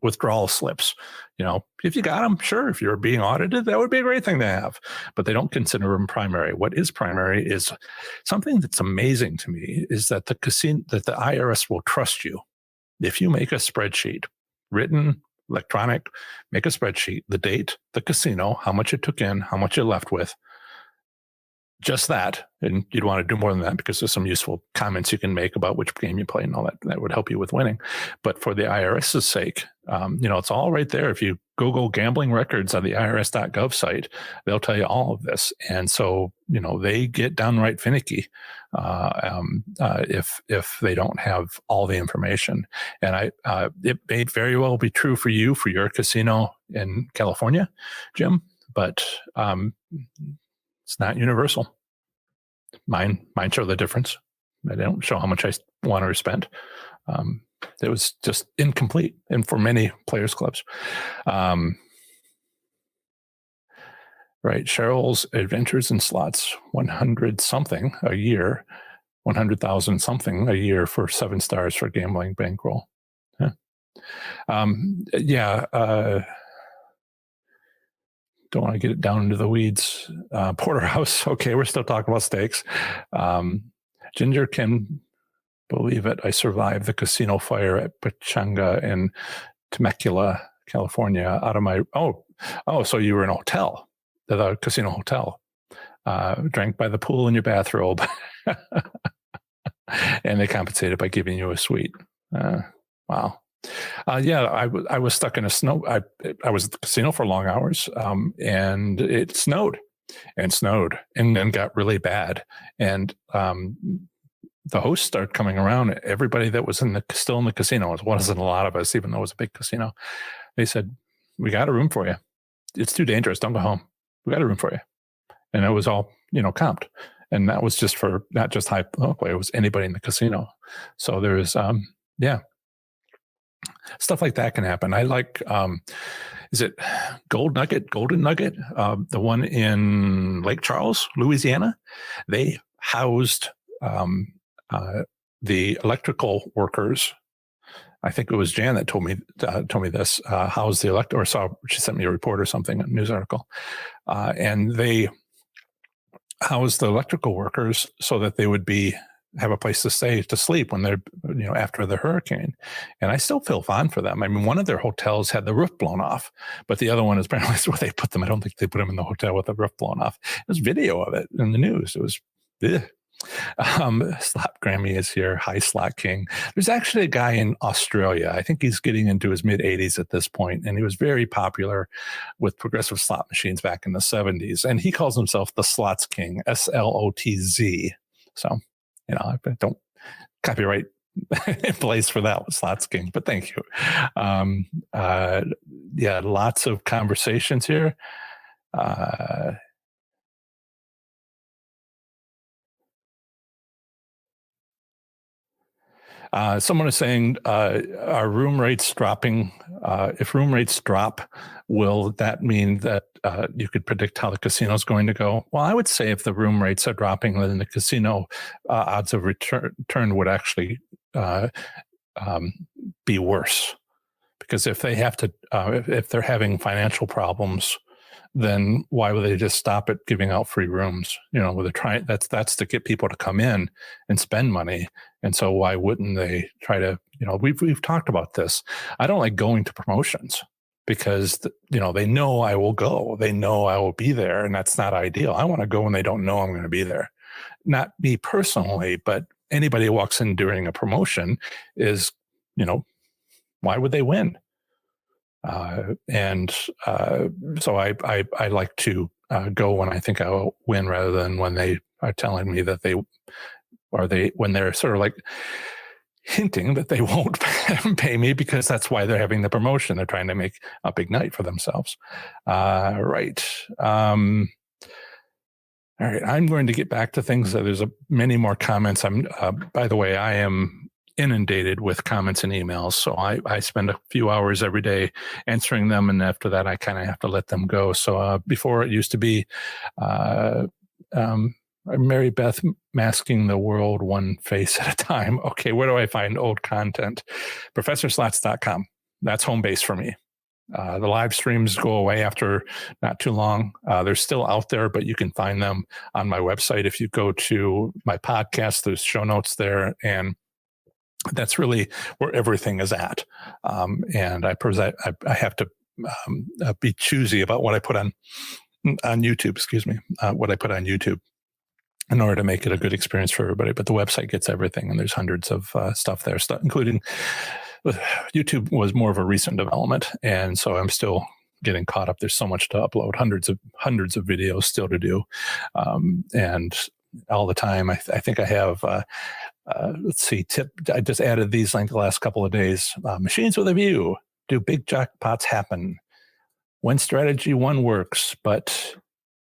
withdrawal slips. If you got them, sure. If you're being audited, that would be a great thing to have, but they don't consider them primary. What is primary is something that's amazing to me is that the IRS will trust you. If you make a spreadsheet, written, electronic, make a spreadsheet, the date, the casino, how much it took in, how much you left with, just that. And you'd want to do more than that because there's some useful comments you can make about which game you play and all that. That would help you with winning. But for the IRS's sake, it's all right there. If you Google gambling records on the IRS.gov site, they'll tell you all of this. And so, they get downright finicky if they don't have all the information. And it may very well be true for you, for your casino in California, Jim, but it's not universal. Mine show the difference. They don't show how much I want to spend. It was just incomplete, and for many players clubs. Right, Cheryl's Adventures in Slots, 100 something a year, 100,000 something a year for 7 stars for gambling bankroll. Don't want to get it down into the weeds. Porterhouse. Okay, we're still talking about steaks. Ginger can believe it. I survived the casino fire at Pachanga in Temecula, California. Out of my so you were in a hotel, the casino hotel. Drank by the pool in your bathrobe, and they compensated by giving you a suite. Wow. I was stuck in a snow. I was at the casino for long hours, and it snowed and then got really bad. And the hosts started coming around. Everybody that was still in the casino, it wasn't a lot of us, even though it was a big casino. They said, "We got a room for you. It's too dangerous. Don't go home. We got a room for you." And it was all comped, and that was just for not just high play. It was anybody in the casino. So there was stuff like that can happen. I like, is it Golden Nugget, the one in Lake Charles, Louisiana? They housed the electrical workers. I think it was Jan that told me this. Housed the she sent me a report or something, a news article, and they housed the electrical workers so that they would have a place to stay to sleep when they're after the hurricane. And I still feel fond for them. I mean, one of their hotels had the roof blown off, but the other one is apparently where they put them. I don't think they put them in the hotel with the roof blown off. There's video of it in the news. It was Slot Grammy is here. Hi, Slot King. There's actually a guy in Australia. I think he's getting into his mid 80s at this point, and he was very popular with progressive slot machines back in the 70s. And he calls himself the Slots King, SLOTZ. So, I don't copyright in place for that with Slots King, but thank you. Lots of conversations here. Someone is saying, are room rates dropping? If room rates drop, will that mean that you could predict how the casino is going to go? Well, I would say if the room rates are dropping, then the casino odds of return would actually be worse. Because if they have to, if they're having financial problems, then why would they just stop at giving out free rooms? That's to get people to come in and spend money. And so why wouldn't they try to, we've talked about this. I don't like going to promotions because, they know I will go. They know I will be there, and that's not ideal. I want to go when they don't know I'm going to be there. Not me personally, but anybody who walks in during a promotion is, why would they win? So I like to go when I think I'll win rather than when they are telling me that when they're sort of like hinting that they won't pay me because that's why they're having the promotion. They're trying to make a big night for themselves. Right. All right. I'm going to get back to things. There's many more comments. By the way, I am inundated with comments and emails. So I spend a few hours every day answering them. And after that, I kind of have to let them go. So before it used to be, Mary Beth masking the world one face at a time. Okay, where do I find old content? ProfessorSlots.com. That's home base for me. The live streams go away after not too long. They're still out there, but you can find them on my website. If you go to my podcast, there's show notes there, and that's really where everything is at. And I have to be choosy about what I put on YouTube. Excuse me, what I put on YouTube, in order to make it a good experience for everybody. But the website gets everything, and there's hundreds of stuff there, including YouTube was more of a recent development. And so I'm still getting caught up. There's so much to upload, hundreds of videos still to do. And all the time, I think I have, let's see, I just added these like the last couple of days. Machines with a View. Do big jackpots happen? When strategy one works, but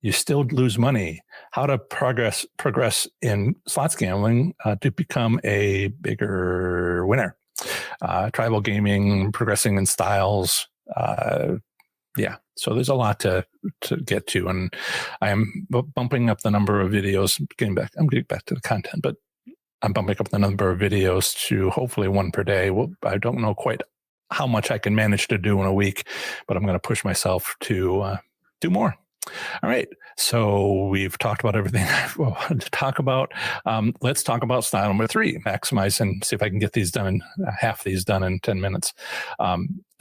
you still lose money. How to progress in slots gambling to become a bigger winner. Tribal gaming, progressing in styles. Yeah, so there's a lot to get to, and I am bumping up the number of videos. I'm getting back to the content, but I'm bumping up the number of videos to hopefully one per day. Well, I don't know quite how much I can manage to do in a week, but I'm going to push myself to do more. All right. So we've talked about everything I wanted to talk about. Let's talk about style number 3, maximize, and see if I can get these done, half these done in 10 minutes.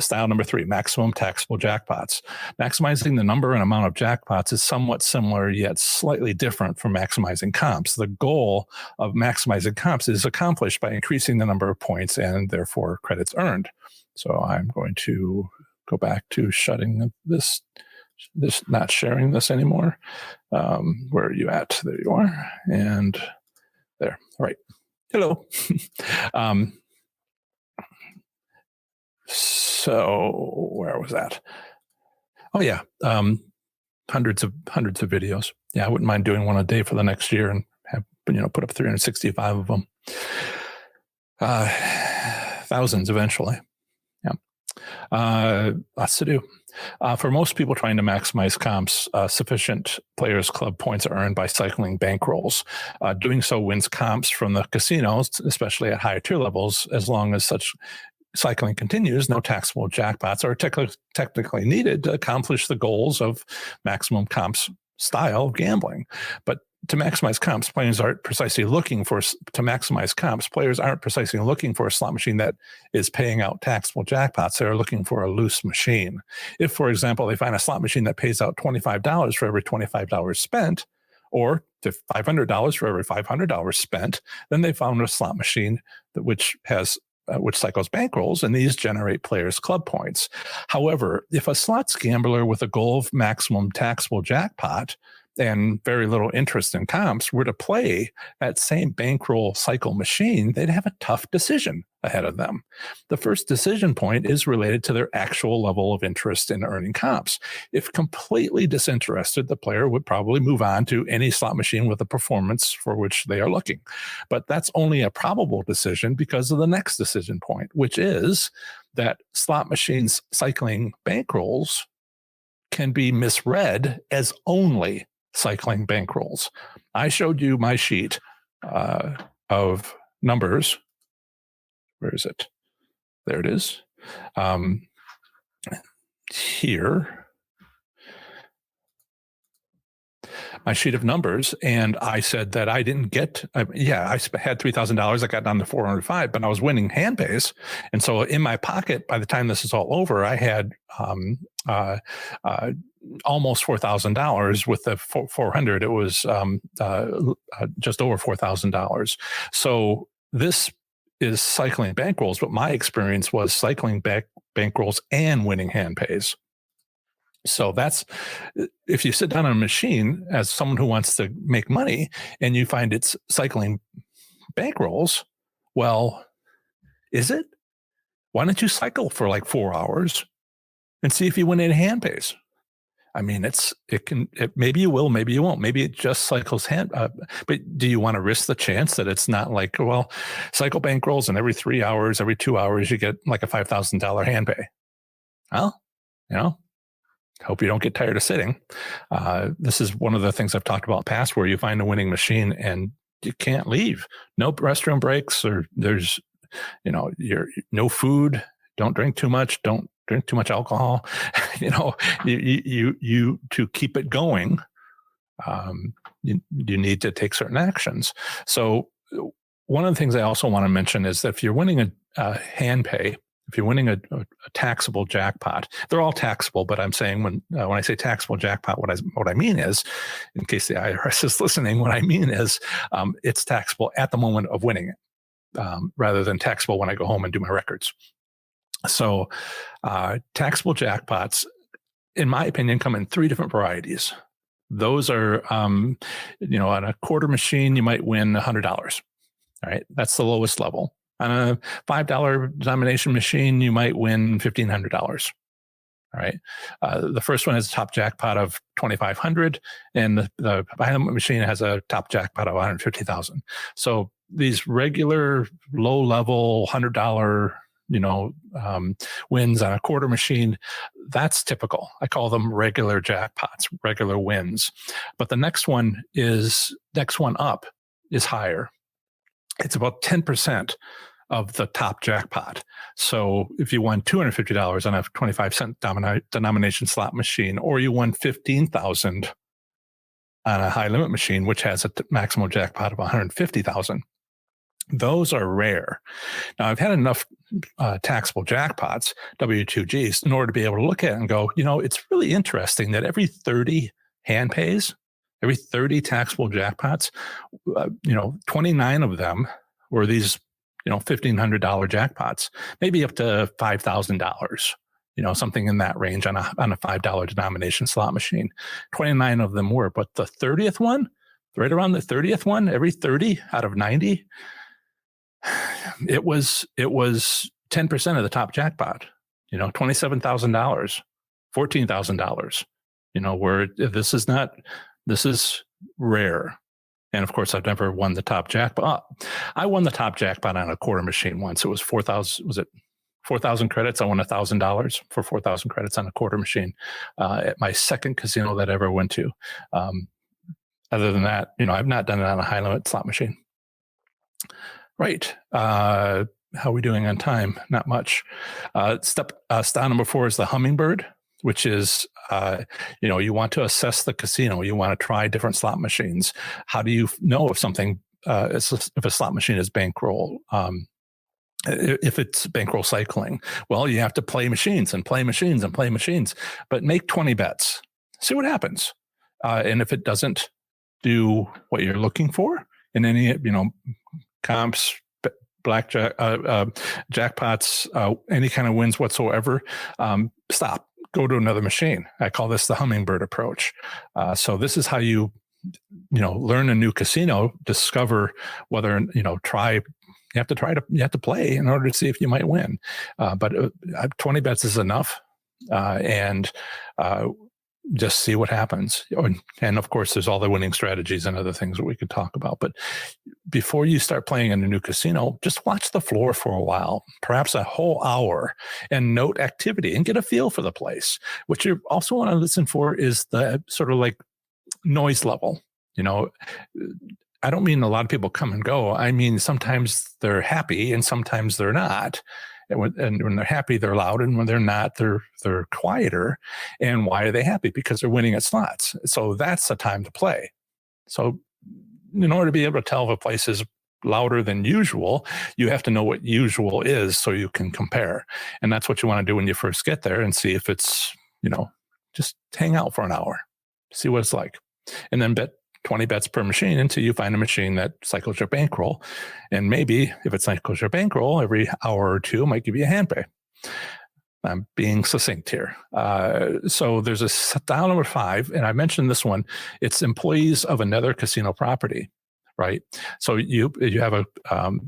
Style number 3, maximum taxable jackpots. Maximizing the number and amount of jackpots is somewhat similar, yet slightly different from maximizing comps. The goal of maximizing comps is accomplished by increasing the number of points and therefore credits earned. So I'm going to go back to shutting this, not sharing this anymore. Where are you at? There you are. And there. All right. Hello. So where was that? Oh yeah. Hundreds of videos. Yeah. I wouldn't mind doing one a day for the next year and have, put up 365 of them. Thousands eventually. Yeah. Lots to do. For most people trying to maximize comps, sufficient Players Club points are earned by cycling bankrolls. Doing so wins comps from the casinos, especially at higher tier levels. As long as such cycling continues, no taxable jackpots are technically needed to accomplish the goals of maximum comps style of gambling. But to maximize comps, players aren't precisely looking for a slot machine that is paying out taxable jackpots. They're looking for a loose machine. If, for example, they find a slot machine that pays out $25 for every $25 spent, or to $500 for every $500 spent, then they found a slot machine which cycles bankrolls, and these generate Players Club points. However, if a slots gambler with a goal of maximum taxable jackpot and very little interest in comps were to play that same bankroll cycle machine, they'd have a tough decision ahead of them. The first decision point is related to their actual level of interest in earning comps. If completely disinterested, the player would probably move on to any slot machine with a performance for which they are looking. But that's only a probable decision because of the next decision point, which is that slot machines cycling bankrolls can be misread as only cycling bankrolls. I showed you my sheet of numbers. Where is it? There it is. Here. My sheet of numbers, and I said that I didn't get, I had $3,000. I got down to 405, but I was winning hand pays. And so in my pocket, by the time this is all over, I had almost $4,000 with the 400. It was just over $4,000. So this is cycling bankrolls, but my experience was cycling bankrolls and winning hand pays. So that's, if you sit down on a machine as someone who wants to make money and you find it's cycling bankrolls, well, is it? Why don't you cycle for like 4 hours and see if you win any hand pays? I mean, maybe you will, maybe you won't. Maybe it just cycles but do you want to risk the chance that it's not like, well, cycle bankrolls and every 3 hours, every 2 hours, you get like a $5,000 hand pay? Well, hope you don't get tired of sitting. This is one of the things I've talked about in the past, where you find a winning machine and you can't leave. No restroom breaks, or there's, you're no food. Don't drink too much. Don't drink too much alcohol. You to keep it going, you need to take certain actions. So one of the things I also want to mention is that if you're winning a hand pay, if you're winning a taxable jackpot, they're all taxable. But I'm saying when I say taxable jackpot, what I mean is, in case the IRS is listening, what I mean is it's taxable at the moment of winning it, rather than taxable when I go home and do my records. So taxable jackpots, in my opinion, come in three different varieties. Those are, on a quarter machine, you might win $100. All right, that's the lowest level. On a $5 denomination machine, you might win $1,500. All right. The first one has a top jackpot of $2,500, and the high limit machine has a top jackpot of $150,000. So these regular low level $100, wins on a quarter machine, that's typical. I call them regular jackpots, regular wins. But the next one up is higher. It's about 10% of the top jackpot. So if you won $250 on a 25-cent denomination slot machine, or you won $15,000 on a high limit machine, which has a maximum jackpot of $150,000, those are rare. Now, I've had enough taxable jackpots, W2Gs, in order to be able to look at it and go, it's really interesting that every 30 hand pays, every 30 taxable jackpots, 29 of them were these, $1,500 jackpots, maybe up to $5,000, something in that range on a $5 denomination slot machine. 29 of them were, but the 30th one, right around the 30th one, every 30 out of 90, it was 10% of the top jackpot, $27,000, $14,000, where this is rare. And of course, I've never won the top jackpot. I won the top jackpot on a quarter machine once. It was 4,000 credits. I won $1,000 for 4,000 credits on a quarter machine at my second casino that I ever went to. Other than that, I've not done it on a high limit slot machine. Right. How are we doing on time? Not much. Style number 4 is the hummingbird, which is, you want to assess the casino. You want to try different slot machines. How do you know if something, if a slot machine is bankroll? If it's bankroll cycling? Well, you have to play machines and play machines and play machines, but make 20 bets. See what happens. And if it doesn't do what you're looking for in any, comps, blackjack, jackpots, any kind of wins whatsoever, stop. Go to another machine. I call this the hummingbird approach. So this is how you learn a new casino, discover whether, try. You have to play in order to see if you might win. But 20 bets is enough. And just see what happens. And of course, there's all the winning strategies and other things that we could talk about. But before you start playing in a new casino, just watch the floor for a while, perhaps a whole hour, and note activity and get a feel for the place. What you also want to listen for is the sort of like noise level. I don't mean a lot of people come and go. I mean, sometimes they're happy and sometimes they're not. And when they're happy, they're loud. And when they're not, they're quieter. And why are they happy? Because they're winning at slots. So that's the time to play. So in order to be able to tell if a place is louder than usual, you have to know what usual is so you can compare. And that's what you want to do when you first get there and see if it's, just hang out for an hour, see what it's like. And then bet 20 bets per machine until you find a machine that cycles your bankroll. And maybe if it cycles your bankroll, every hour or two might give you a hand pay. I'm being succinct here. So there's a style number 5, and I mentioned this one. It's employees of another casino property, right? So you have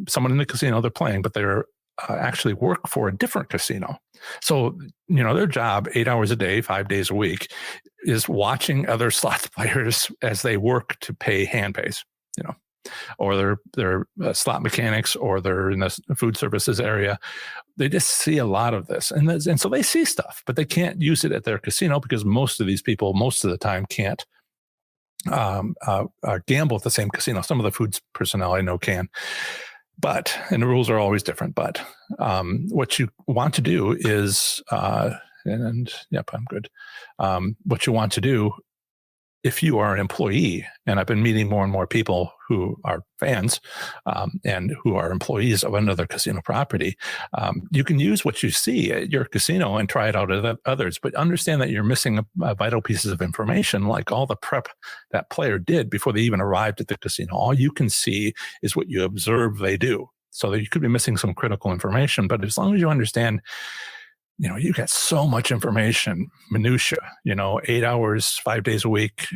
someone in the casino they're playing, but they're actually work for a different casino. So, their job 8 hours a day, 5 days a week is watching other slots players as they work to pay hand pays. or they're slot mechanics, or they're in the food services area. They just see a lot of this. And so they see stuff, but they can't use it at their casino because most of these people, most of the time, can't gamble at the same casino. Some of the foods personnel I know can. And the rules are always different. But what you want to do is, yep, I'm good. What you want to do, if you are an employee, and I've been meeting more and more people who are fans and who are employees of another casino property, you can use what you see at your casino and try it out at others, but understand that you're missing vital pieces of information, like all the prep that player did before they even arrived at the casino. All you can see is what you observe they do. So you could be missing some critical information, but as long as you understand, you get so much information, minutia, 8 hours, 5 days a week,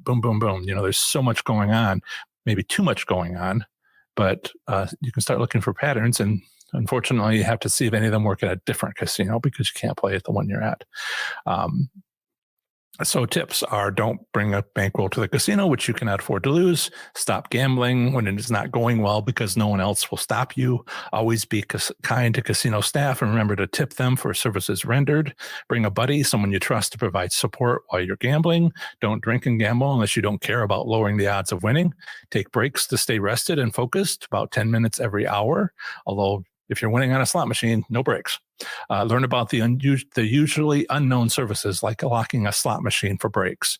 boom, boom, boom. There's so much going on, maybe too much going on, but you can start looking for patterns. And unfortunately, you have to see if any of them work at a different casino because you can't play at the one you're at. So tips are: don't bring a bankroll to the casino, which you cannot afford to lose. Stop gambling when it is not going well because no one else will stop you. Always be kind to casino staff and remember to tip them for services rendered. Bring a buddy, someone you trust, to provide support while you're gambling. Don't drink and gamble unless you don't care about lowering the odds of winning. Take breaks to stay rested and focused, about 10 minutes every hour. Although if you're winning on a slot machine, no breaks. Learn about the usually unknown services like locking a slot machine for breaks.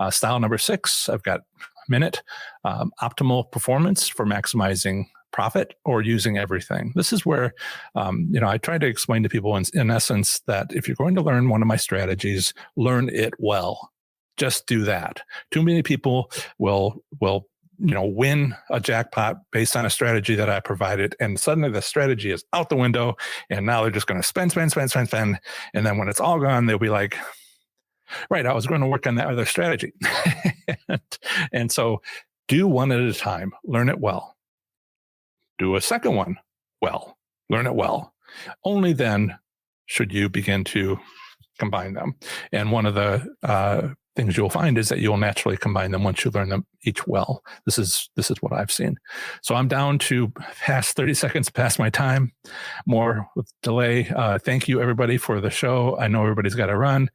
Style number 6, I've got a minute. Optimal performance for maximizing profit or using everything. This is where, I try to explain to people in essence that if you're going to learn one of my strategies, learn it well. Just do that. Too many people will win a jackpot based on a strategy that I provided, and suddenly the strategy is out the window, and now they're just going to spend. And then when it's all gone, they'll be like, right, I was going to work on that other strategy. and so do one at a time, learn it well. Do a second one well, learn it well. Only then should you begin to combine them. And one of the things you'll find is that you'll naturally combine them once you learn them each well. This is what I've seen. So I'm down to past 30 seconds past my time, more with delay. Thank you everybody for the show. I know everybody's got to run.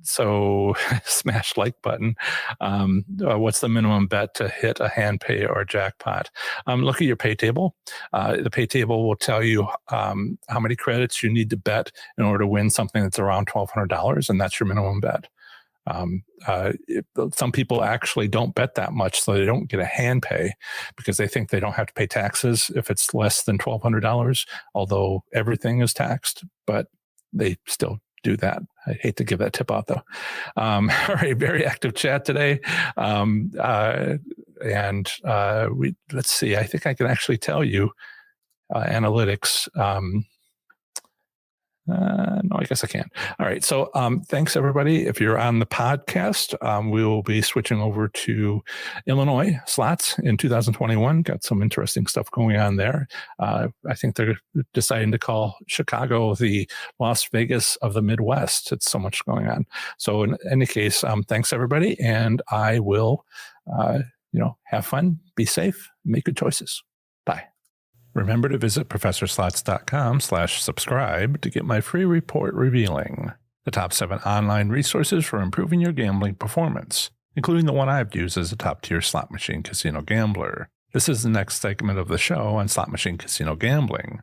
So smash like button. What's the minimum bet to hit a hand pay or jackpot? Look at your pay table. The pay table will tell you how many credits you need to bet in order to win something that's around $1,200, and that's your minimum bet. Some people actually don't bet that much, so they don't get a hand pay because they think they don't have to pay taxes if it's less than $1,200, although everything is taxed, but they still do that. I hate to give that tip out though. All right, very active chat today. Let's see, I think I can actually tell you analytics. No, I guess I can. All right. So thanks, everybody. If you're on the podcast, we will be switching over to Illinois slots in 2021. Got some interesting stuff going on there. I think they're deciding to call Chicago the Las Vegas of the Midwest. It's so much going on. So in any case, thanks, everybody. And I will, have fun, be safe, make good choices. Bye. Remember to visit ProfessorSlots.com/subscribe to get my free report revealing the top 7 online resources for improving your gambling performance, including the one I've used as a top-tier slot machine casino gambler. This is the next segment of the show on slot machine casino gambling.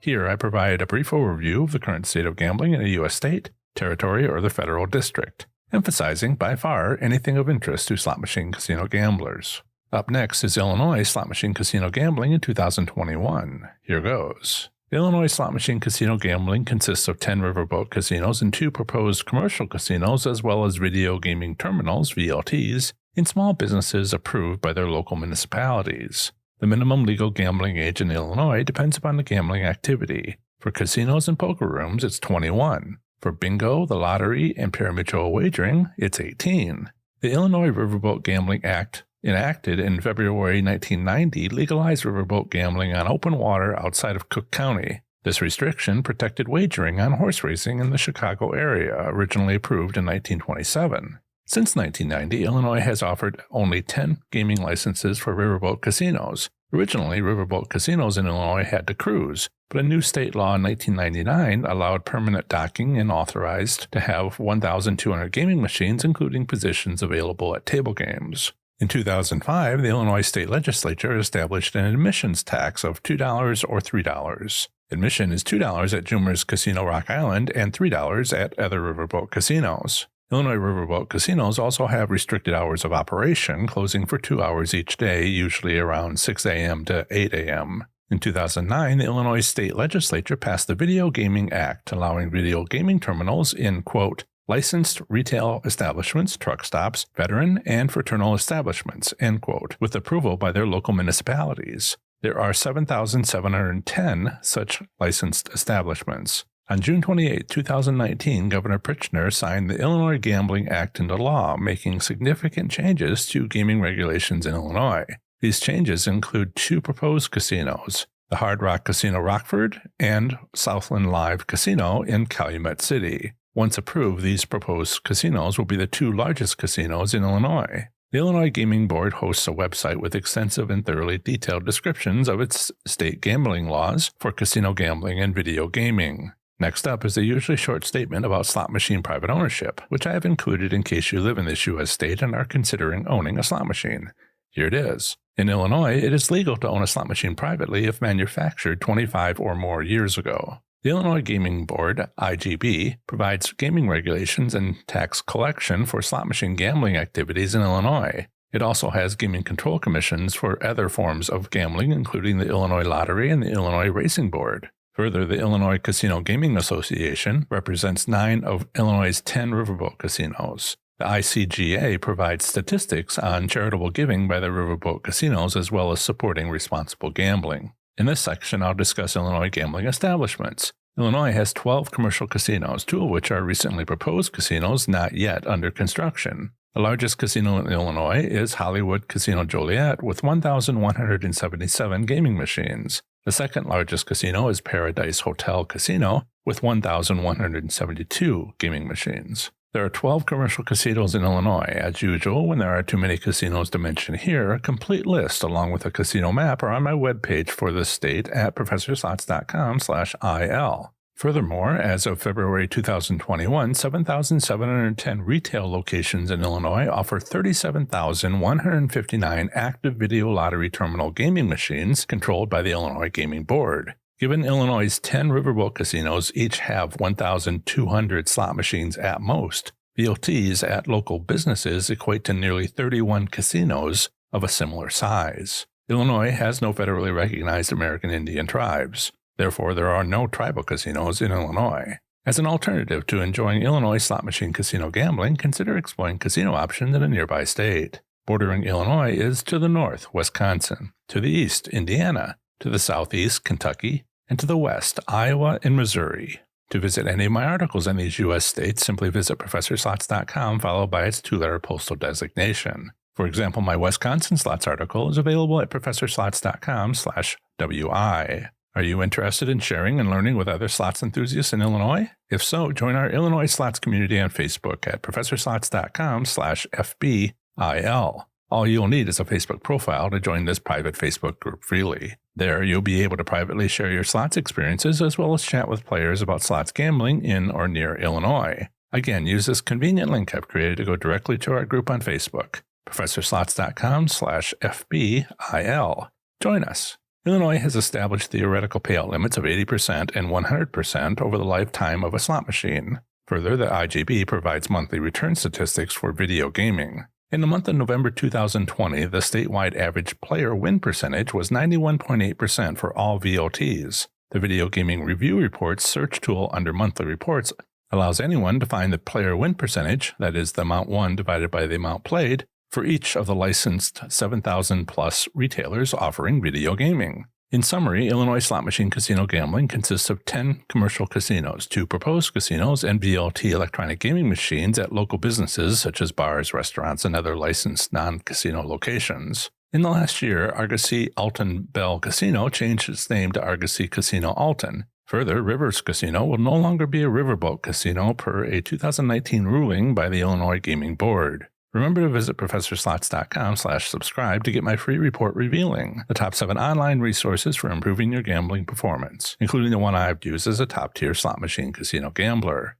Here I provide a brief overview of the current state of gambling in a U.S. state, territory, or the federal district, emphasizing by far anything of interest to slot machine casino gamblers. Up next is Illinois slot machine casino gambling in 2021. Here goes. The Illinois slot machine casino gambling consists of 10 riverboat casinos and 2 proposed commercial casinos, as well as video gaming terminals, VLTs, in small businesses approved by their local municipalities. The minimum legal gambling age in Illinois depends upon the gambling activity. For casinos and poker rooms, it's 21. For bingo, the lottery, and pari-mutuel wagering, it's 18. The Illinois Riverboat Gambling Act, enacted in February 1990, legalized riverboat gambling on open water outside of Cook County. This restriction protected wagering on horse racing in the Chicago area, originally approved in 1927. Since 1990, Illinois has offered only 10 gaming licenses for riverboat casinos. Originally, riverboat casinos in Illinois had to cruise, but a new state law in 1999 allowed permanent docking and authorized to have 1,200 gaming machines, including positions available at table games. In 2005, the Illinois State Legislature established an admissions tax of $2 or $3. Admission is $2 at Jumer's Casino Rock Island and $3 at other riverboat casinos. Illinois riverboat casinos also have restricted hours of operation, closing for 2 hours each day, usually around 6 a.m. to 8 a.m. In 2009, the Illinois State Legislature passed the Video Gaming Act, allowing video gaming terminals in, quote, licensed retail establishments, truck stops, veteran and fraternal establishments, end quote, with approval by their local municipalities. There are 7,710 such licensed establishments. On June 28, 2019, Governor Prichner signed the Illinois Gambling Act into law, making significant changes to gaming regulations in Illinois. These changes include 2 proposed casinos, the Hard Rock Casino Rockford and Southland Live Casino in Calumet City. Once approved, these proposed casinos will be the 2 largest casinos in Illinois. The Illinois Gaming Board hosts a website with extensive and thoroughly detailed descriptions of its state gambling laws for casino gambling and video gaming. Next up is a usually short statement about slot machine private ownership, which I have included in case you live in this U.S. state and are considering owning a slot machine. Here it is. In Illinois, it is legal to own a slot machine privately if manufactured 25 or more years ago. The Illinois Gaming Board, IGB, provides gaming regulations and tax collection for slot machine gambling activities in Illinois. It also has gaming control commissions for other forms of gambling, including the Illinois Lottery and the Illinois Racing Board. Further, the Illinois Casino Gaming Association represents 9 of Illinois' 10 riverboat casinos. The ICGA provides statistics on charitable giving by the riverboat casinos as well as supporting responsible gambling. In this section, I'll discuss Illinois gambling establishments. Illinois has 12 commercial casinos, 2 of which are recently proposed casinos not yet under construction. The largest casino in Illinois is Hollywood Casino Joliet with 1,177 gaming machines. The second largest casino is Paradise Hotel Casino with 1,172 gaming machines. There are 12 commercial casinos in Illinois. As usual, when there are too many casinos to mention here, a complete list along with a casino map are on my webpage for the state at professorslots.com/il. Furthermore, as of February 2021, 7,710 retail locations in Illinois offer 37,159 active video lottery terminal gaming machines controlled by the Illinois Gaming Board. Given Illinois' 10 riverboat casinos each have 1,200 slot machines at most, VLTs at local businesses equate to nearly 31 casinos of a similar size. Illinois has no federally recognized American Indian tribes. Therefore, there are no tribal casinos in Illinois. As an alternative to enjoying Illinois slot machine casino gambling, consider exploring casino options in a nearby state. Bordering Illinois is to the north, Wisconsin, to the east, Indiana, to the southeast, Kentucky, and to the west, Iowa and Missouri. To visit any of my articles in these U.S. states, simply visit professorslots.com followed by its 2-letter postal designation. For example, my Wisconsin slots article is available at professorslots.com/WI. Are you interested in sharing and learning with other slots enthusiasts in Illinois? If so, join our Illinois Slots community on Facebook at professorslots.com/FBIL. All you'll need is a Facebook profile to join this private Facebook group freely. There, you'll be able to privately share your slots experiences as well as chat with players about slots gambling in or near Illinois. Again, use this convenient link I've created to go directly to our group on Facebook, professorslots.com/FBIL. Join us. Illinois has established theoretical payout limits of 80% and 100% over the lifetime of a slot machine. Further, the IGB provides monthly return statistics for video gaming. In the month of November 2020, the statewide average player win percentage was 91.8% for all VLTs. The Video Gaming Review Reports search tool under Monthly Reports allows anyone to find the player win percentage, that is the amount won divided by the amount played, for each of the licensed 7,000-plus retailers offering video gaming. In summary, Illinois slot machine casino gambling consists of 10 commercial casinos, 2 proposed casinos, and VLT electronic gaming machines at local businesses such as bars, restaurants, and other licensed non-casino locations. In the last year, Argosy Alton Bell Casino changed its name to Argosy Casino Alton. Further, Rivers Casino will no longer be a riverboat casino per a 2019 ruling by the Illinois Gaming Board. Remember to visit ProfessorSlots.com/subscribe to get my free report revealing the top 7 online resources for improving your gambling performance, including the one I've used as a top-tier slot machine casino gambler.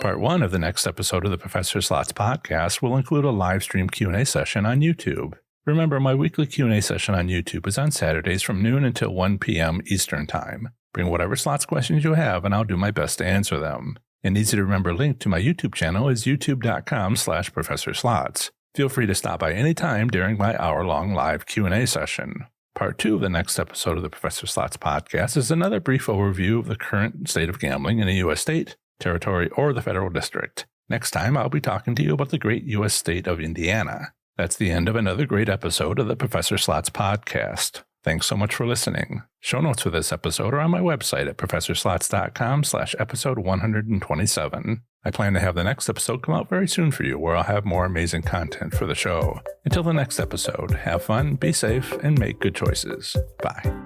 Part 1 of the next episode of the Professor Slots podcast will include a live stream Q&A session on YouTube. Remember, my weekly Q&A session on YouTube is on Saturdays from noon until 1 p.m. Eastern Time. Bring whatever slots questions you have, and I'll do my best to answer them. An easy-to-remember link to my YouTube channel is youtube.com/ProfessorSlots. Feel free to stop by any time during my hour-long live Q&A session. Part 2 of the next episode of the Professor Slots podcast is another brief overview of the current state of gambling in a U.S. state, territory, or the federal district. Next time, I'll be talking to you about the great U.S. state of Indiana. That's the end of another great episode of the Professor Slots podcast. Thanks so much for listening. Show notes for this episode are on my website at ProfessorSlots.com/episode 127. I plan to have the next episode come out very soon for you, where I'll have more amazing content for the show. Until the next episode, have fun, be safe, and make good choices. Bye.